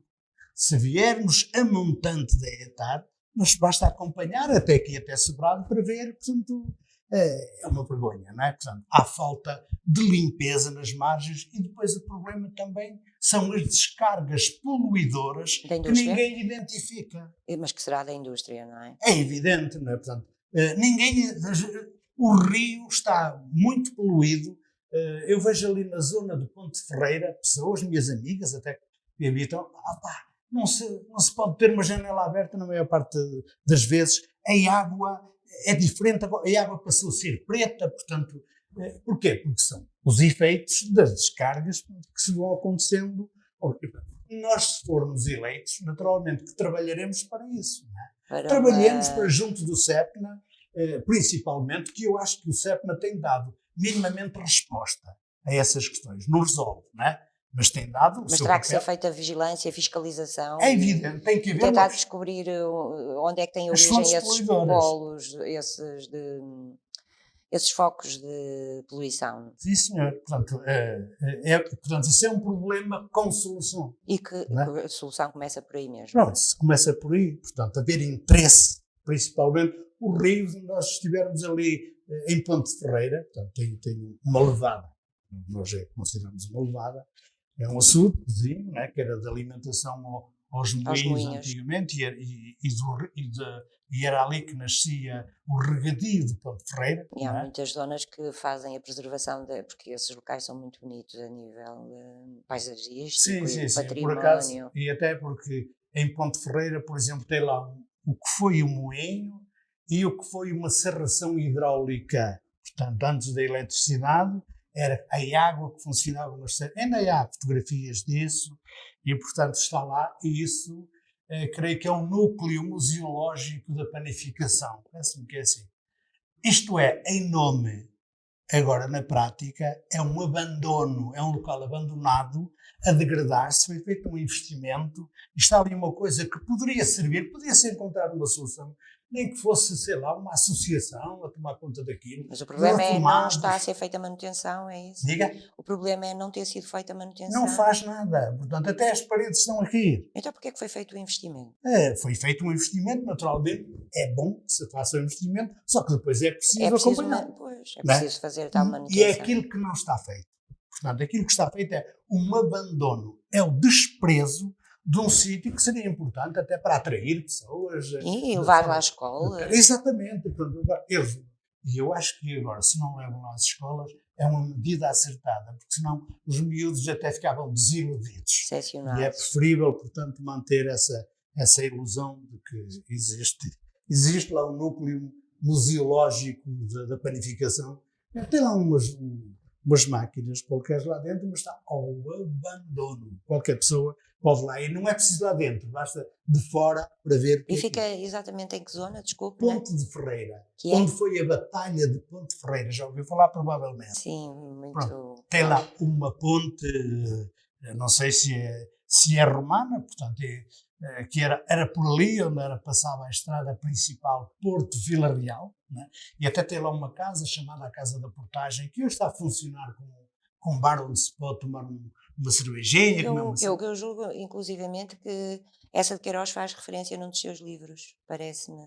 Se viermos a montante da ETAR, mas basta acompanhar até aqui, até Sobrado, para ver, portanto, é uma vergonha, não é? Portanto, há falta de limpeza nas margens e depois o problema também são as descargas poluidoras que ninguém identifica. Mas que será da indústria, não é? É evidente, não é? Portanto, o rio está muito poluído. Eu vejo ali na zona de Ponte Ferreira, pessoas, minhas amigas até que habitam, não se pode ter uma janela aberta na maior parte das vezes. A água é diferente, a água passou a ser preta, portanto, porquê? Porque são os efeitos das descargas que se vão acontecendo. Nós, se formos eleitos, naturalmente que trabalharemos para isso, não é? Trabalhemos para junto do CEPNA, principalmente, que eu acho que o CEPNA tem dado minimamente resposta a essas questões. Não resolve, não é? Mas tem dado o seu papel. Que ser feita vigilância, fiscalização. É evidente, tem que haver. Tentar descobrir onde é que têm origem esses polos, esses focos de poluição. Sim, senhor. Portanto, portanto, isso é um problema com solução. E que a solução começa por aí mesmo. Pronto, se começa por aí. Portanto, haver interesse, principalmente o rio, nós estivermos ali em Ponte Ferreira, portanto, tem uma levada, nós consideramos uma levada, é um açudezinho, né, que era de alimentação aos moinhos antigamente, e era ali que nascia o regadio de Ponte Ferreira. E há muitas zonas que fazem a preservação, porque esses locais são muito bonitos a nível paisagístico e património. Por acaso, e até porque em Ponte Ferreira, por exemplo, tem lá o que foi o moinho e o que foi uma serração hidráulica. Portanto, antes da eletricidade, era a água que funcionava nas serras. Ainda há fotografias disso e, portanto, está lá. E isso, creio que é um núcleo museológico da panificação. Parece-me que é assim. Isto é, em nome, agora na prática, é um abandono, é um local abandonado, a degradar-se, foi feito um investimento, e está ali uma coisa que poderia servir, podia-se encontrar uma solução, nem que fosse, sei lá, uma associação a tomar conta daquilo. Mas o problema é não está a ser feita a manutenção, é isso? Diga? O problema é não ter sido feita a manutenção. Não faz nada, portanto, até as paredes estão aqui. Então porquê é que foi feito o investimento? Foi feito um investimento, naturalmente, é bom que se faça o investimento, só que depois é preciso acompanhar. É preciso fazer tal manutenção. E é aquilo que não está feito. Portanto, aquilo que está feito é um abandono, é o desprezo de um sítio que seria importante até para atrair pessoas. E levar lá às escolas. Exatamente. E eu acho que agora, se não levam lá às escolas, é uma medida acertada, porque senão os miúdos até ficavam desiludidos. Excepcionais. E é preferível, portanto, manter essa ilusão de que existe lá um núcleo museológico da panificação. Tem lá umas máquinas qualquer lá dentro, mas está ao abandono. Qualquer pessoa pode lá ir, não é preciso lá dentro, basta de fora para ver. E fica exatamente em que zona, desculpe? Ponte de Ferreira, onde foi a Batalha de Ponte Ferreira, já ouviu falar provavelmente. Sim, muito. Pronto, tem lá uma ponte, não sei se é romana, portanto, que era por ali onde passava a estrada principal Porto-Vila Real, né? E até tem lá uma casa chamada a Casa da Portagem, que hoje está a funcionar com um bar onde se pode tomar uma cervejinha. Eu julgo, inclusivamente, que essa de Queiroz faz referência num dos seus livros, parece-me.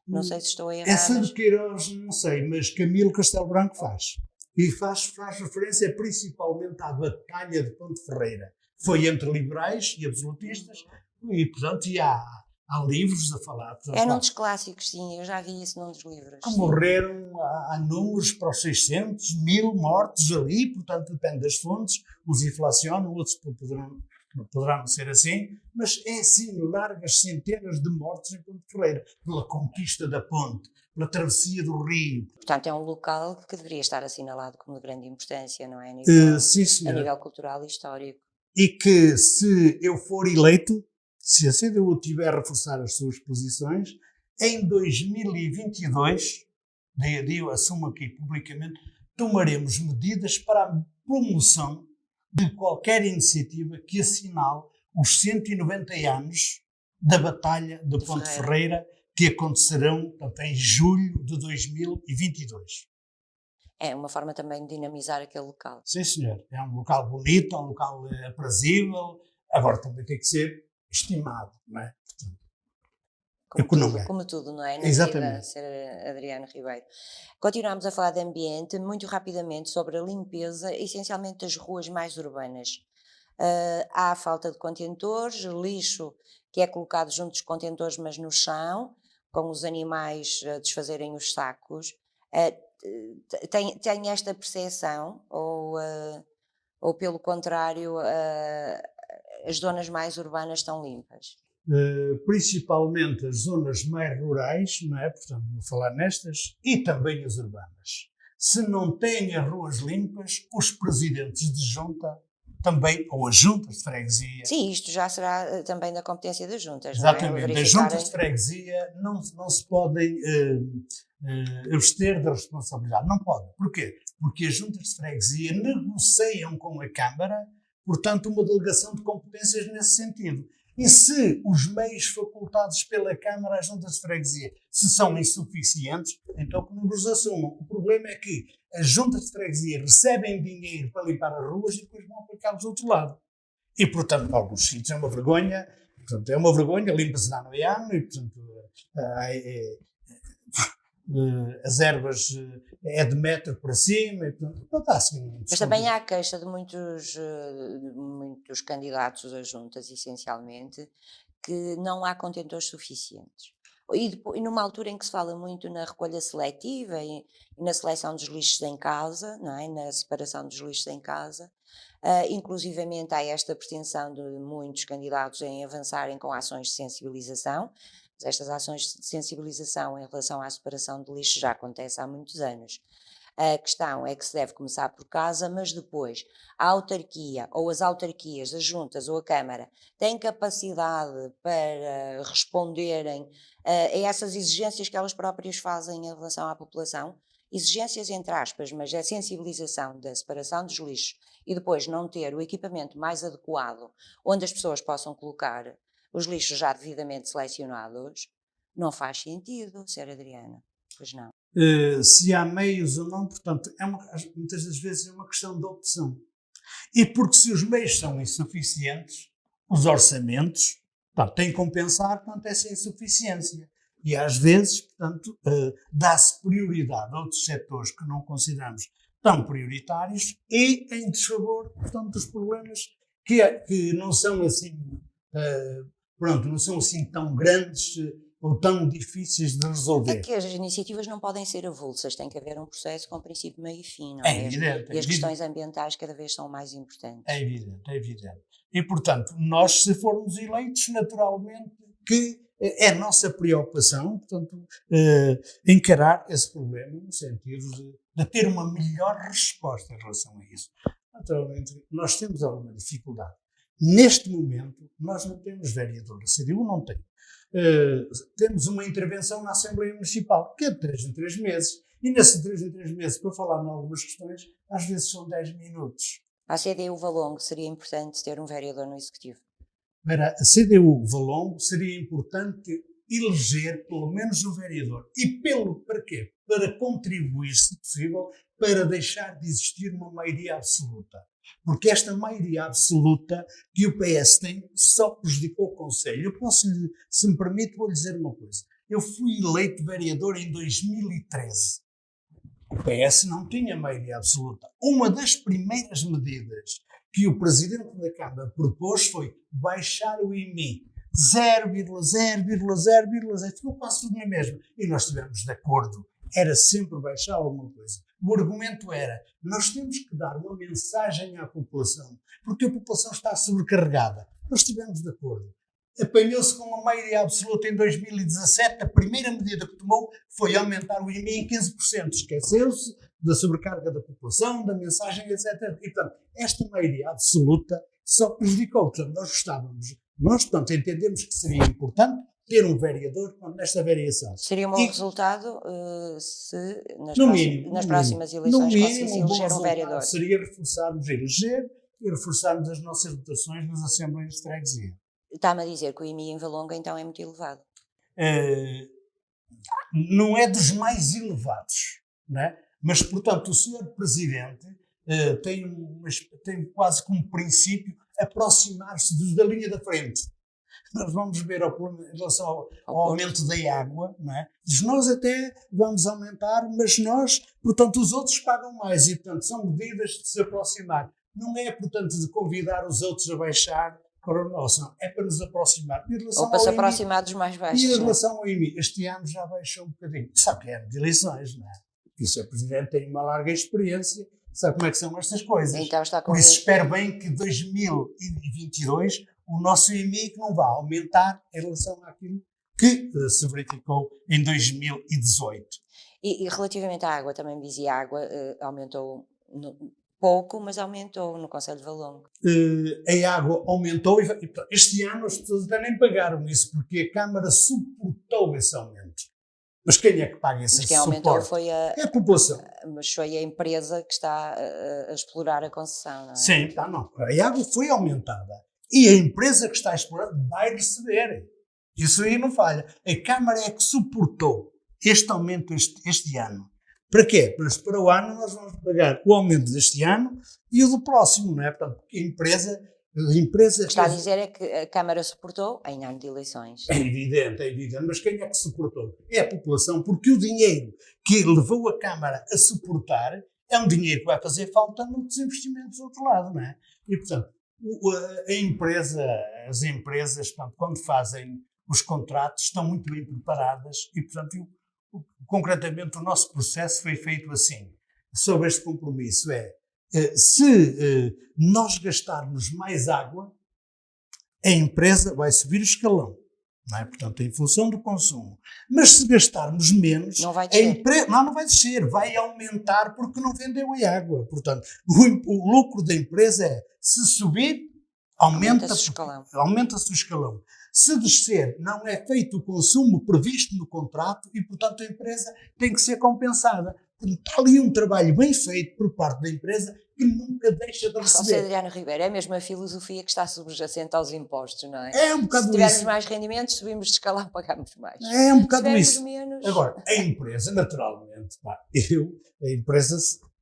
Não sei se estou a errar. Essa de Queiroz, não sei, mas Camilo Castelo Branco faz. E faz referência principalmente à Batalha de Ponte Ferreira. Foi entre liberais e absolutistas, e, portanto, há livros a falar. Portanto, é num dos clássicos, sim, eu já vi isso num dos livros. Que morreram, há números para os 600, 1000 mortos ali, portanto, depende das fontes, uns inflacionam, outros poderão não ser assim, mas é assim, largas centenas de mortos em Ponte Ferreira, pela conquista da ponte, pela travessia do rio. Portanto, é um local que deveria estar assinalado como de grande importância, não é? Sim, a nível cultural e histórico. E que, se eu for eleito, se a CDU tiver a reforçar as suas posições, em 2022, eu assumo aqui publicamente, tomaremos medidas para a promoção de qualquer iniciativa que assinale os 190 anos da Batalha de Ponte Ferreira, que acontecerão em julho de 2022. É uma forma também de dinamizar aquele local. Sim, senhor. É um local bonito, é um local aprazível. Agora também tem que ser estimado, não é? Portanto, Como tudo, não é? Na Exatamente. vida, Sr. Adriano Ribeiro. Continuamos a falar de ambiente, muito rapidamente sobre a limpeza, essencialmente das ruas mais urbanas. Há a falta de contentores, lixo que é colocado junto dos contentores, mas no chão, com os animais a desfazerem os sacos. Tem esta percepção ou pelo contrário, as zonas mais urbanas estão limpas? Principalmente as zonas mais rurais, não é? Portanto, vou falar nestas, e também as urbanas. Se não têm as ruas limpas, os presidentes de junta também, ou as juntas de freguesia... Sim, isto já será também da competência das juntas, exatamente, não é? As juntas de freguesia não se podem abster da responsabilidade. Não podem. Porquê? Porque as juntas de freguesia negociam com a Câmara, portanto, uma delegação de competências nesse sentido. E se os meios facultados pela Câmara às juntas de freguesia se são insuficientes, então que não nos assumam. O problema é que as juntas de freguesia recebem dinheiro para limpar as ruas e depois vão aplicá-los do outro lado. E, portanto, para alguns sítios é uma vergonha. Portanto, é uma vergonha, limpa-se de ano em ano e, portanto, as ervas é de metro para cima e, portanto, não está assim. Mas também há a queixa de muitos candidatos às juntas, essencialmente, que não há contentores suficientes. E numa altura em que se fala muito na recolha seletiva e na seleção dos lixos em casa, não é? Na separação dos lixos em casa, inclusivamente há esta pretensão de muitos candidatos em avançarem com ações de sensibilização. Mas estas ações de sensibilização em relação à separação de lixo já acontecem há muitos anos. A questão é que se deve começar por casa, mas depois a autarquia ou as autarquias, as juntas ou a Câmara têm capacidade para responderem a essas exigências que elas próprias fazem em relação à população. Exigências entre aspas, mas é sensibilização da separação dos lixos e depois não ter o equipamento mais adequado onde as pessoas possam colocar os lixos já devidamente selecionados, não faz sentido, Sra. Adriana, pois não. Se há meios ou não, portanto, muitas das vezes é uma questão de opção. E porque se os meios são insuficientes, os orçamentos, portanto, têm que compensar quanto essa insuficiência. E às vezes, portanto, dá-se prioridade a outros setores que não consideramos tão prioritários e em desfavor, portanto, dos problemas que não são assim, não são assim tão grandes ou tão difíceis de resolver. É que as iniciativas não podem ser avulsas, tem que haver um processo com princípio, meio e fim, não é? É evidente. E as questões ambientais cada vez são mais importantes. É evidente, é evidente. E, portanto, nós, se formos eleitos, naturalmente, que é a nossa preocupação, portanto, encarar esse problema no sentido de ter uma melhor resposta em relação a isso. Naturalmente, nós temos alguma dificuldade. Neste momento, nós não temos vereador, a CDU não tem. Temos uma intervenção na Assembleia Municipal, que é de 3 em 3 meses, e nesses 3 em 3 meses, para falar em algumas questões, às vezes são 10 minutos. A CDU Valongo seria importante ter um vereador no Executivo? Para a CDU Valongo seria importante eleger pelo menos um vereador. E para quê? Para contribuir, se possível, para deixar de existir uma maioria absoluta. Porque esta maioria absoluta que o PS tem só prejudicou o Conselho. Eu posso, se me permite, vou-lhe dizer uma coisa. Eu fui eleito vereador em 2013. O PS não tinha maioria absoluta. Uma das primeiras medidas que o Presidente da Câmara propôs foi baixar o IMI. 0,0,0,0, ficou quase tudo na mesma. E nós estivemos de acordo. Era sempre baixar alguma coisa. O argumento era, nós temos que dar uma mensagem à população, porque a população está sobrecarregada. Nós estivemos de acordo. Apanhou-se com uma maioria absoluta em 2017, a primeira medida que tomou foi aumentar o IMI em 15%. Esqueceu-se da sobrecarga da população, da mensagem, etc. E, portanto, esta maioria absoluta só prejudicou. Portanto, nós, portanto, entendemos que seria importante ter um vereador nesta variação. Seria um bom resultado se nas próximas eleições conseguisse eleger um vereador. Seria reforçarmos a eleger e reforçarmos as nossas votações nas assembleias de freguesia. Está-me a dizer que o IMI em Valongo então é muito elevado? Não é dos mais elevados, não é? Mas, portanto, o Sr. Presidente tem quase como princípio aproximar-se da linha da frente. nós vamos ver em relação ao aumento da água, não é? Diz, nós até vamos aumentar, mas nós, portanto, os outros pagam mais e, portanto, são medidas de se aproximar. Não é, portanto, de convidar os outros a baixar para o nosso, não. É para nos aproximar. Ou para se aproximar dos mais baixos. E em relação ao IMI, este ano já baixou um bocadinho. Sabe que é de eleições, não é? E o Sr. Presidente tem uma larga experiência, sabe como é que são estas coisas. Então está por isso espero bem que 2022 o nosso IMI não vá aumentar em relação àquilo que se verificou em 2018. E relativamente à água, também me dizia, a água aumentou pouco, mas aumentou no Concelho de Valongo. A água aumentou e este ano as pessoas até nem pagaram isso, porque a Câmara suportou esse aumento. Mas quem é que paga esse suporte? Aumentou foi é a população. Mas foi a empresa que está a explorar a concessão, não é? Sim, não. A água foi aumentada. E a empresa que está a explorar vai receber. Isso aí não falha. A Câmara é que suportou este aumento este ano. Para quê? Para o ano nós vamos pagar o aumento deste ano e o do próximo, não é? Portanto, a empresa... O que está a dizer é que a Câmara suportou em ano de eleições. É evidente, mas quem é que suportou? É a população, porque o dinheiro que levou a Câmara a suportar é um dinheiro que vai fazer falta nos investimentos do outro lado, não é? E, portanto, as empresas, portanto, quando fazem os contratos, estão muito bem preparadas e, portanto, concretamente o nosso processo foi feito assim, sobre este compromisso, se nós gastarmos mais água, a empresa vai subir o escalão, não é? Portanto, em função do consumo. Mas se gastarmos menos, não vai descer. Não vai descer, vai aumentar porque não vendeu a água. Portanto, o lucro da empresa é, se subir, aumenta-se o escalão. Se descer, não é feito o consumo previsto no contrato e, portanto, a empresa tem que ser compensada. Há ali um trabalho bem feito por parte da empresa que nunca deixa de receber. Adriano Ribeiro, é a mesma filosofia que está subjacente aos impostos, não é? É um bocado isso. Se tivermos mais rendimentos, subimos de escalão, pagamos mais. É um bocado isso. Menos... Agora, a empresa, naturalmente, a empresa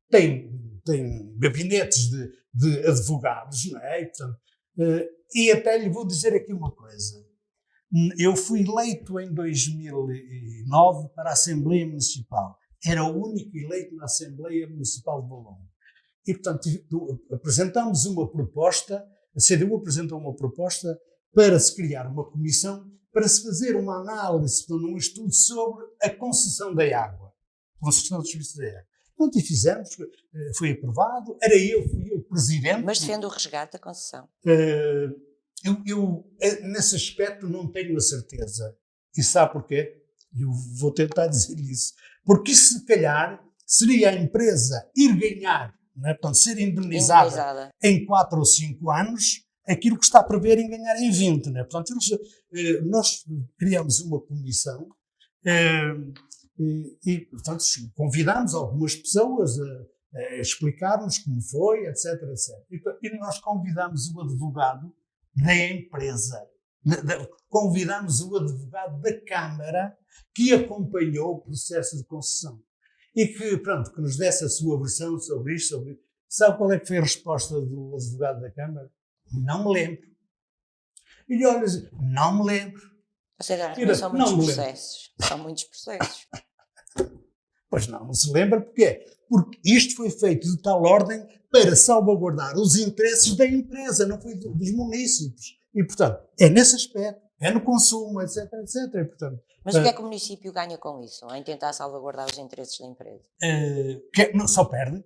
tem gabinetes de advogados, não é? E, portanto, e até lhe vou dizer aqui uma coisa. Eu fui eleito em 2009 para a Assembleia Municipal. Era o único eleito na Assembleia Municipal de Valongo. E, portanto, apresentamos uma proposta, a CDU apresentou uma proposta para se criar uma comissão, para se fazer uma análise, um estudo sobre a concessão da água, concessão dos serviços da água. Portanto, e fizemos, foi aprovado, fui eu presidente. Mas defende o resgate da concessão? Eu, nesse aspecto, não tenho a certeza. E sabe porquê? Eu vou tentar dizer isso. Porque se calhar seria a empresa ir ganhar, não é? Portanto, ser indenizada em 4 ou 5 anos, aquilo que está a prever em ganhar em 20. Não é? Portanto, nós criamos uma comissão e, portanto, convidámos algumas pessoas a explicar-nos como foi, etc, etc. E nós convidámos o advogado da empresa, convidámos o advogado da Câmara que acompanhou o processo de concessão e que, pronto, que nos desse a sua versão sobre isto, Sabe qual é que foi a resposta do advogado da Câmara? Não me lembro. E ele olha e diz, não me lembro. Ou seja, não são muitos processos. São muitos processos. Pois não se lembra porquê? Porque isto foi feito de tal ordem para salvaguardar os interesses da empresa, não foi dos municípios. E, portanto, é nesse aspecto, é no consumo, etc, etc. E, portanto, mas o que é que o município ganha com isso, em tentar salvaguardar os interesses da empresa? Não, só perde.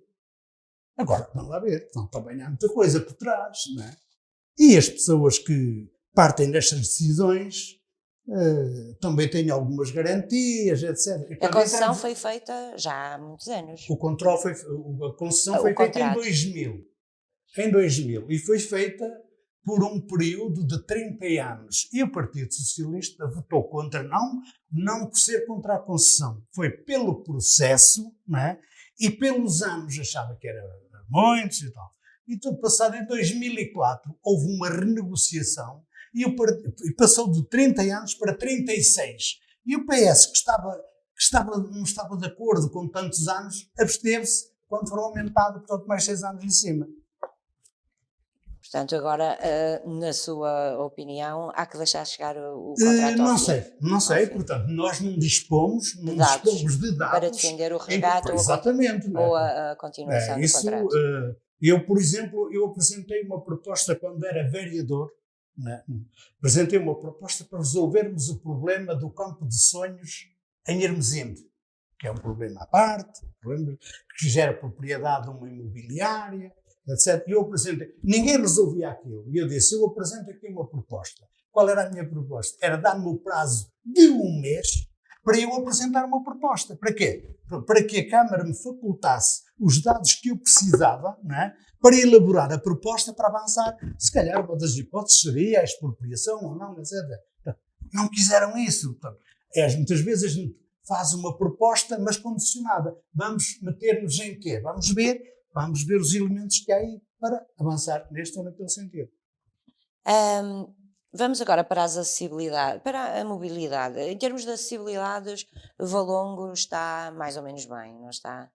Agora, vamos lá ver, então, também há muita coisa por trás, não é? E as pessoas que partem destas decisões também têm algumas garantias, etc. A concessão foi feita já há muitos anos. A concessão foi feita em 2000. Em 2000. E foi feita por um período de 30 anos. E o Partido Socialista votou contra, não por ser contra a concessão. Foi pelo processo, não é? E pelos anos achava que era muitos e tal. E tudo passado em 2004 houve uma renegociação e passou de 30 anos para 36. E o PS, não estava de acordo com tantos anos, absteve-se quando foram aumentados, portanto, mais 6 anos em cima. Portanto, agora, na sua opinião, há que deixar chegar o contrato ao fim? Não sei, portanto, nós não dispomos de dados para defender o resgate ou a continuação do contrato. Eu, por exemplo, apresentei uma proposta quando era vereador, né? Apresentei uma proposta para resolvermos o problema do campo de sonhos em Hermesinde, que é um problema à parte, que gera propriedade de uma imobiliária, etc. E eu apresentei, ninguém resolvia aquilo. E eu disse, eu apresento aqui uma proposta. Qual era a minha proposta? Era dar-me o prazo de um mês para eu apresentar uma proposta. Para quê? Para que a Câmara me facultasse os dados que eu precisava, não é? Para elaborar a proposta para avançar. Se calhar, uma das hipóteses seria a expropriação ou não, etc. Não quiseram isso. Portanto, muitas vezes a gente faz uma proposta, mas condicionada. Vamos meter-nos em quê? Vamos ver os elementos que há aí para avançar neste ou naquele sentido. Vamos agora para para a mobilidade. Em termos de acessibilidades, Valongo está mais ou menos bem, não está?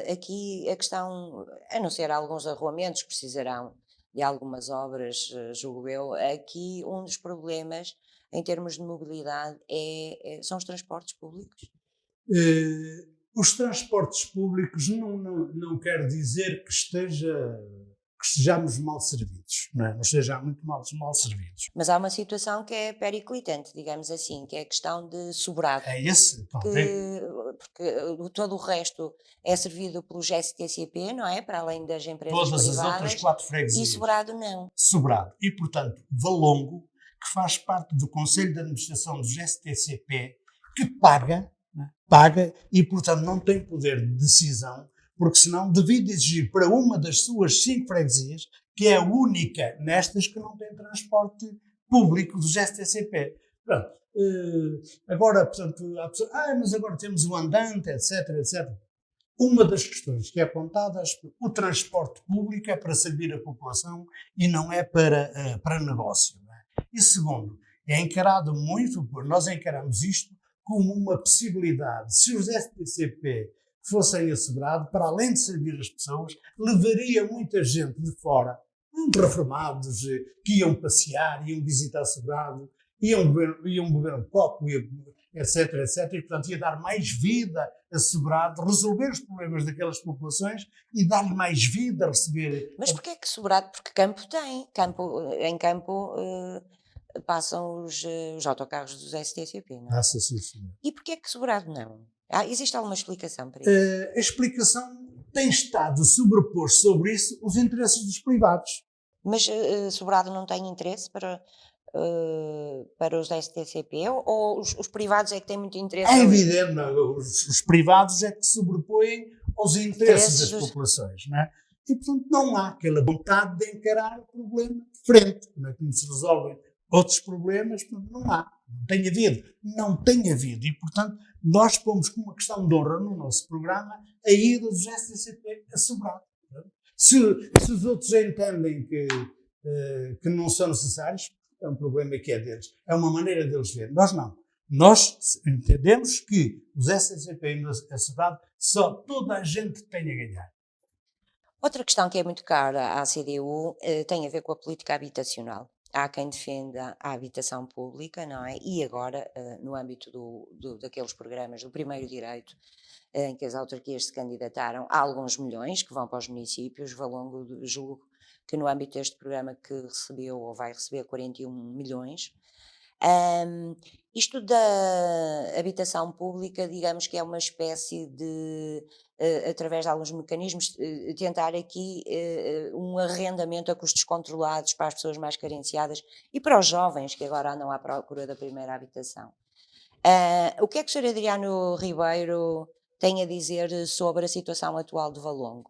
Aqui a questão, a não ser alguns arruamentos que precisarão de algumas obras, julgo eu, aqui um dos problemas em termos de mobilidade são os transportes públicos? Os transportes públicos não quer dizer que estejamos mal servidos, não é? Não estejam muito mal servidos. Mas há uma situação que é periclitante, digamos assim, que é a questão de sobrado. É esse? Porque todo o resto é servido pelo STCP, não é? Para além das empresas todas privadas. Todas as outras 4 freguesias. E Sobrado não. Sobrado. E, portanto, Valongo, que faz parte do Conselho de Administração do STCP, que paga e, portanto, não tem poder de decisão, porque senão devia exigir para uma das suas 5 freguesias, que é a única nestas que não tem transporte público do STCP. Pronto. Agora, portanto, há pessoas, mas agora temos o andante, etc, etc. Uma das questões que é apontada é que o transporte público é para servir a população e não é para negócio. Não é? E segundo, nós encaramos isto como uma possibilidade. Se os STCP fossem a Sobrado, para além de servir as pessoas, levaria muita gente de fora, reformados, que iam passear, iam visitar Sobrado, iam beber um copo, etc, etc. E, portanto, ia dar mais vida a Sobrado, resolver os problemas daquelas populações e dar-lhe mais vida a receber... Mas porquê é que Sobrado? Porque campo tem. Em campo passam os autocarros dos STCP, não é? Sim, sim. E porquê é que Sobrado não? Existe alguma explicação para isso? A explicação tem estado a sobrepor sobre isso os interesses dos privados. Mas Sobrado não tem interesse para os STCP ou os privados é que têm muito interesse? É evidente, não, os privados é que sobrepõem aos interesses das populações, não é? E, portanto, não há aquela vontade de encarar o problema de frente, não é? Como se resolvem outros problemas, portanto, não tem havido. E, portanto, nós pomos como uma questão de honra no nosso programa a ida dos STCP a Sobrado. Se os outros entendem que não são necessários, é um problema que é deles. É uma maneira deles ver. Nós não. Nós entendemos que os STCP indo a Sobrado só toda a gente tem a ganhar. Outra questão que é muito cara à CDU tem a ver com a política habitacional. Há quem defenda a habitação pública, não é? E agora, no âmbito daqueles programas do Primeiro Direito, em que as autarquias se candidataram, há alguns milhões que vão para os municípios. Valongo, julgo que no âmbito deste programa que recebeu ou vai receber 41 milhões. Isto da habitação pública, digamos que é uma espécie de, através de alguns mecanismos, tentar aqui um arrendamento a custos controlados para as pessoas mais carenciadas e para os jovens que agora andam à procura da primeira habitação. O que é que o Sr. Adriano Ribeiro tem a dizer sobre a situação atual de Valongo?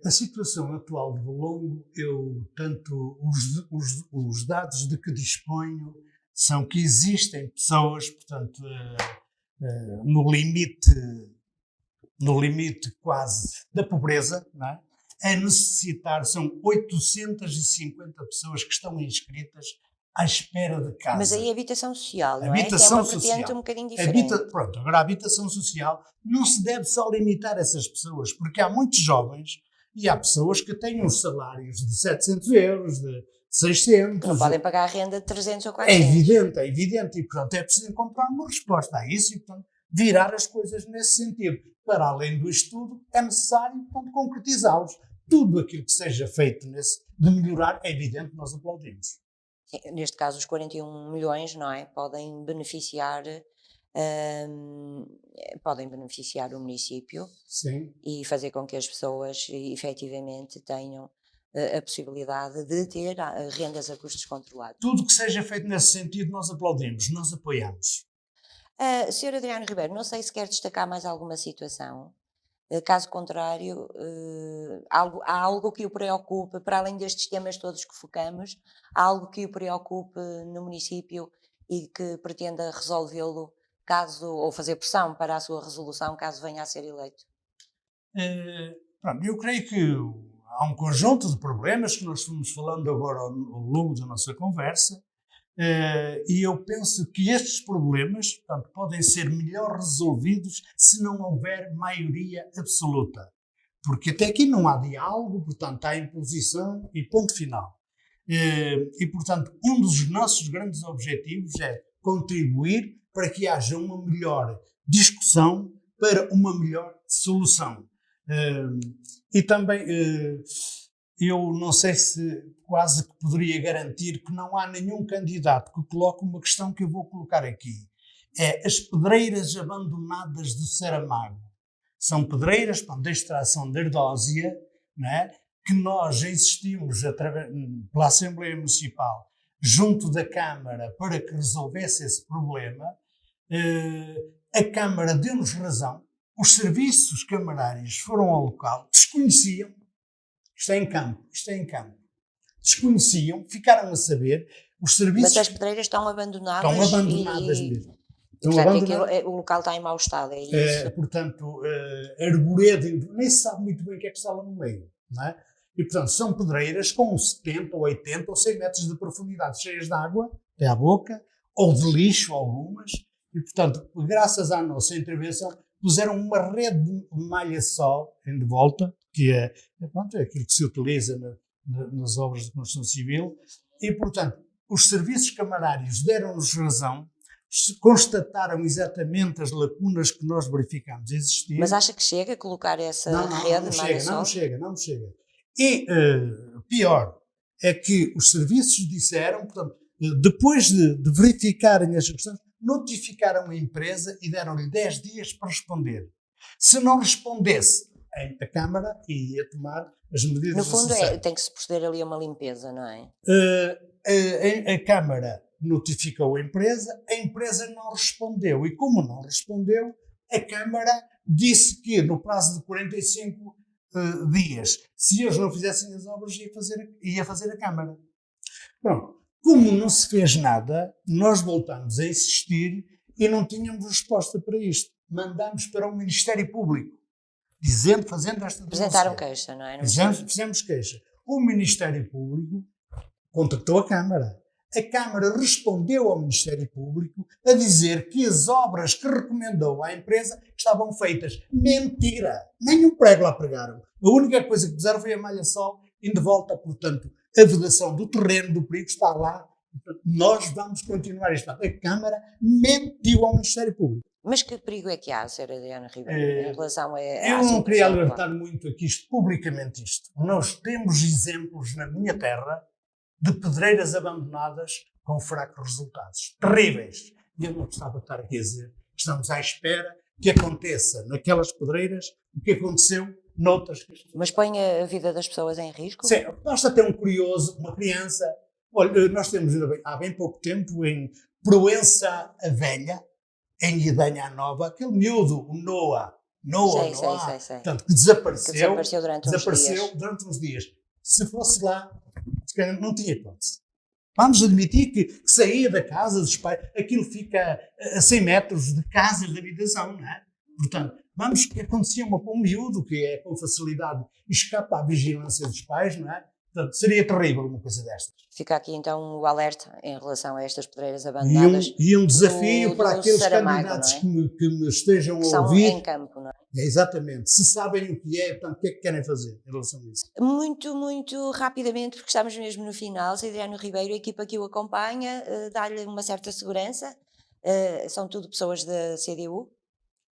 A situação atual de Valongo, os dados de que disponho são que existem pessoas, portanto, no limite quase da pobreza, não é? A necessitar, são 850 pessoas que estão inscritas à espera de casa. Mas aí a habitação social, não é? Que é uma vertente um bocadinho diferente. Agora a habitação social não se deve só limitar a essas pessoas, porque há muitos jovens E há pessoas que têm uns salários de 700 euros, de 600. Não podem pagar a renda de 300 ou 400. É evidente. E, portanto, é preciso encontrar uma resposta a isso e, portanto, virar as coisas nesse sentido. Para além do estudo, é necessário, portanto, concretizá-los. Tudo aquilo que seja feito de melhorar, é evidente, nós aplaudimos. Neste caso, os 41 milhões, não é? Podem beneficiar o município. Sim. E fazer com que as pessoas efetivamente tenham a possibilidade de ter rendas a custos controlados. Tudo que seja feito nesse sentido nós aplaudimos, nós apoiamos. Sr. Adriano Ribeiro, não sei se quer destacar mais alguma situação. Caso contrário, há algo que o preocupe, para além destes temas todos que focamos, há algo que o preocupe no município e que pretenda resolvê-lo ou fazer pressão para a sua resolução caso venha a ser eleito? Eu creio que há um conjunto de problemas que nós fomos falando agora ao longo da nossa conversa, e eu penso que estes problemas, portanto, podem ser melhor resolvidos se não houver maioria absoluta. Porque até aqui não há diálogo, portanto, há imposição e ponto final. E, portanto, um dos nossos grandes objetivos é contribuir para que haja uma melhor discussão, para uma melhor solução. E também, eu não sei se quase que poderia garantir que não há nenhum candidato que coloque uma questão que eu vou colocar aqui. É as pedreiras abandonadas do Saramago. São pedreiras de extração de ardósia, não é? Que nós insistimos pela Assembleia Municipal junto da Câmara para que resolvesse esse problema. A Câmara deu-nos razão. Os serviços camarários foram ao local, desconheciam, isto é em campo, desconheciam, ficaram a saber, os serviços... Mas as pedreiras estão abandonadas? Estão abandonadas mesmo. O local está em mau estado, é isso? Portanto, arvoredo, nem se sabe muito bem o que é que está lá no meio, não é? E, portanto, são pedreiras com 70, 80 ou 100 metros de profundidade, cheias de água, até à boca, ou de lixo algumas, e, portanto, graças à nossa intervenção, puseram uma rede de malha-sol de volta, que é aquilo que se utiliza nas obras de construção civil, e, portanto, os serviços camarários deram-nos razão, constataram exatamente as lacunas que nós verificámos existir. Mas acha que chega a colocar essa rede de malha-sol? Não chega. E pior, é que os serviços disseram, portanto, depois de verificarem as questões, notificaram a empresa e deram-lhe 10 dias para responder. Se não respondesse, a Câmara ia tomar as medidas necessárias. No fundo, tem que se proceder ali a uma limpeza, não é? A Câmara notificou a empresa não respondeu. E como não respondeu, a Câmara disse que no prazo de 45 dias, se eles não fizessem as obras, ia fazer a Câmara. Pronto. Como não se fez nada, nós voltamos a insistir e não tínhamos resposta para isto. Mandámos para o Ministério Público, fazendo esta denúncia. Apresentaram queixa, não é? Fizemos queixa. O Ministério Público contactou a Câmara. A Câmara respondeu ao Ministério Público a dizer que as obras que recomendou à empresa estavam feitas. Mentira! Nem um prego lá pregaram. A única coisa que puseram foi a malha-sol e de volta, portanto, a vedação do terreno do perigo está lá. Nós vamos continuar isto. A Câmara mentiu ao Ministério Público. Mas que perigo é que há, Sr. Adriano Ribeiro, em relação a... Eu não queria alertar muito aqui publicamente isto. Nós temos exemplos na minha terra de pedreiras abandonadas com fracos resultados. Terríveis. E eu não gostava de estar aqui a dizer que estamos à espera que aconteça naquelas pedreiras o que aconteceu noutras. Mas põe a vida das pessoas em risco? Sim, basta ter um curioso, uma criança. Olha, nós temos há bem pouco tempo em Proença a Velha, em Idanha Nova, aquele miúdo, o Noah. Sei. Portanto, que desapareceu durante uns dias. Se fosse lá, não tinha hipótese. Vamos admitir que saía da casa dos pais, aquilo fica a 100 metros de casa de habitação, não é? Portanto, acontecia com um miúdo que é com facilidade escapa à vigilância dos pais, não é? Portanto, seria terrível uma coisa destas. Fica aqui então o alerta em relação a estas pedreiras abandonadas. E um desafio para aqueles candidatos que me estejam a ouvir. São em campo, não é? Exatamente. Se sabem o que é, portanto, o que é que querem fazer em relação a isso? Muito rapidamente, porque estamos mesmo no final. Adriano Ribeiro, a equipa que o acompanha, dá-lhe uma certa segurança. São tudo pessoas da CDU?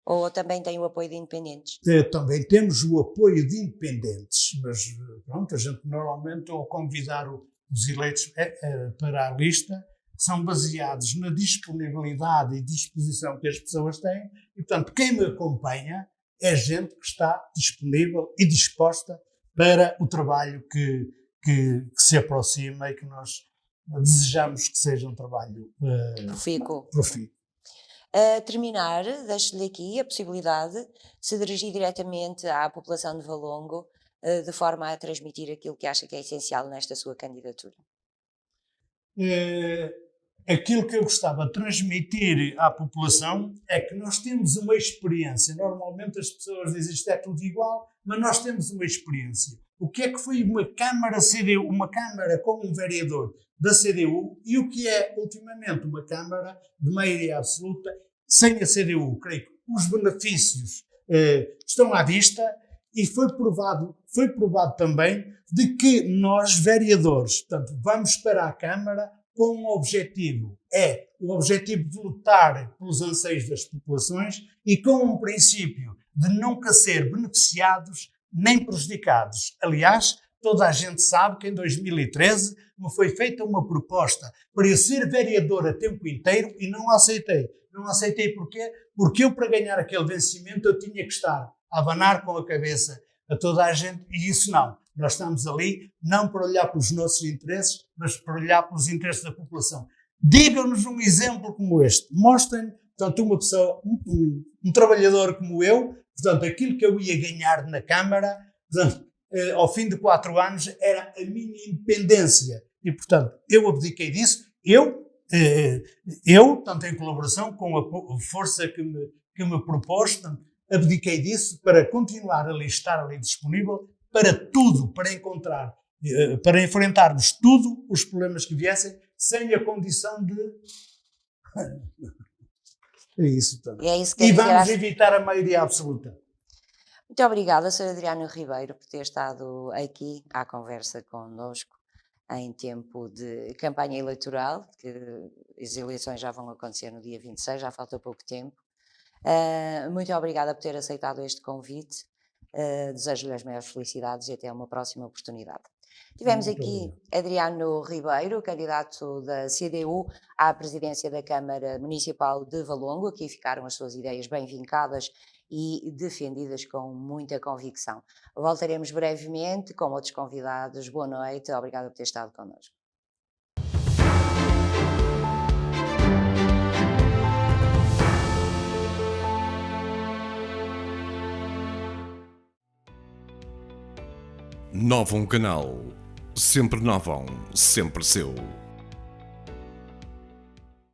Ou também tem o apoio de independentes? Também temos o apoio de independentes, mas pronto, a gente normalmente, ao convidar os eleitos para a lista, são baseados na disponibilidade e disposição que as pessoas têm, e portanto quem me acompanha é gente que está disponível e disposta para o trabalho que se aproxima e que nós desejamos que seja um trabalho profícuo. A terminar, deixo-lhe aqui a possibilidade de se dirigir diretamente à população de Valongo, de forma a transmitir aquilo que acha que é essencial nesta sua candidatura. Aquilo que eu gostava de transmitir à população é que nós temos uma experiência. Normalmente as pessoas dizem isto é tudo igual, mas nós temos uma experiência. O que é que foi uma Câmara CDU, uma Câmara com um vereador da CDU, e o que é ultimamente uma Câmara de maioria absoluta sem a CDU? Creio que os benefícios estão à vista, e foi provado também de que nós, vereadores, portanto, vamos para a Câmara com um objetivo, o objetivo de lutar pelos anseios das populações e com um princípio de nunca ser beneficiados nem prejudicados. Aliás, toda a gente sabe que em 2013 me foi feita uma proposta para eu ser vereador a tempo inteiro e não a aceitei. Não aceitei porquê? Porque eu, para ganhar aquele vencimento, eu tinha que estar a abanar com a cabeça a toda a gente, e isso não. Nós estamos ali não para olhar pelos nossos interesses, mas para olhar pelos interesses da população. Digam-nos um exemplo como este. Mostrem, portanto, uma pessoa, um trabalhador como eu, portanto, aquilo que eu ia ganhar na Câmara, portanto, ao fim de 4 anos, era a minha independência. E, portanto, eu abdiquei disso. Eu, tanto em colaboração com a força que me propôs, portanto, abdiquei disso para continuar a estar ali disponível para tudo, para enfrentarmos tudo os problemas que viessem, sem a condição de... É isso, portanto. E vamos evitar a maioria absoluta. Muito obrigada, Sr. Adriano Ribeiro, por ter estado aqui à conversa connosco em tempo de campanha eleitoral, que as eleições já vão acontecer no dia 26, já falta pouco tempo. Muito obrigada por ter aceitado este convite. Desejo-lhe as maiores felicidades e até uma próxima oportunidade. Tivemos aqui Adriano Ribeiro, candidato da CDU à presidência da Câmara Municipal de Valongo. Aqui ficaram as suas ideias bem vincadas e defendidas com muita convicção. Voltaremos brevemente com outros convidados. Boa noite, obrigada por ter estado connosco. Novum Canal. Sempre Novum, sempre seu.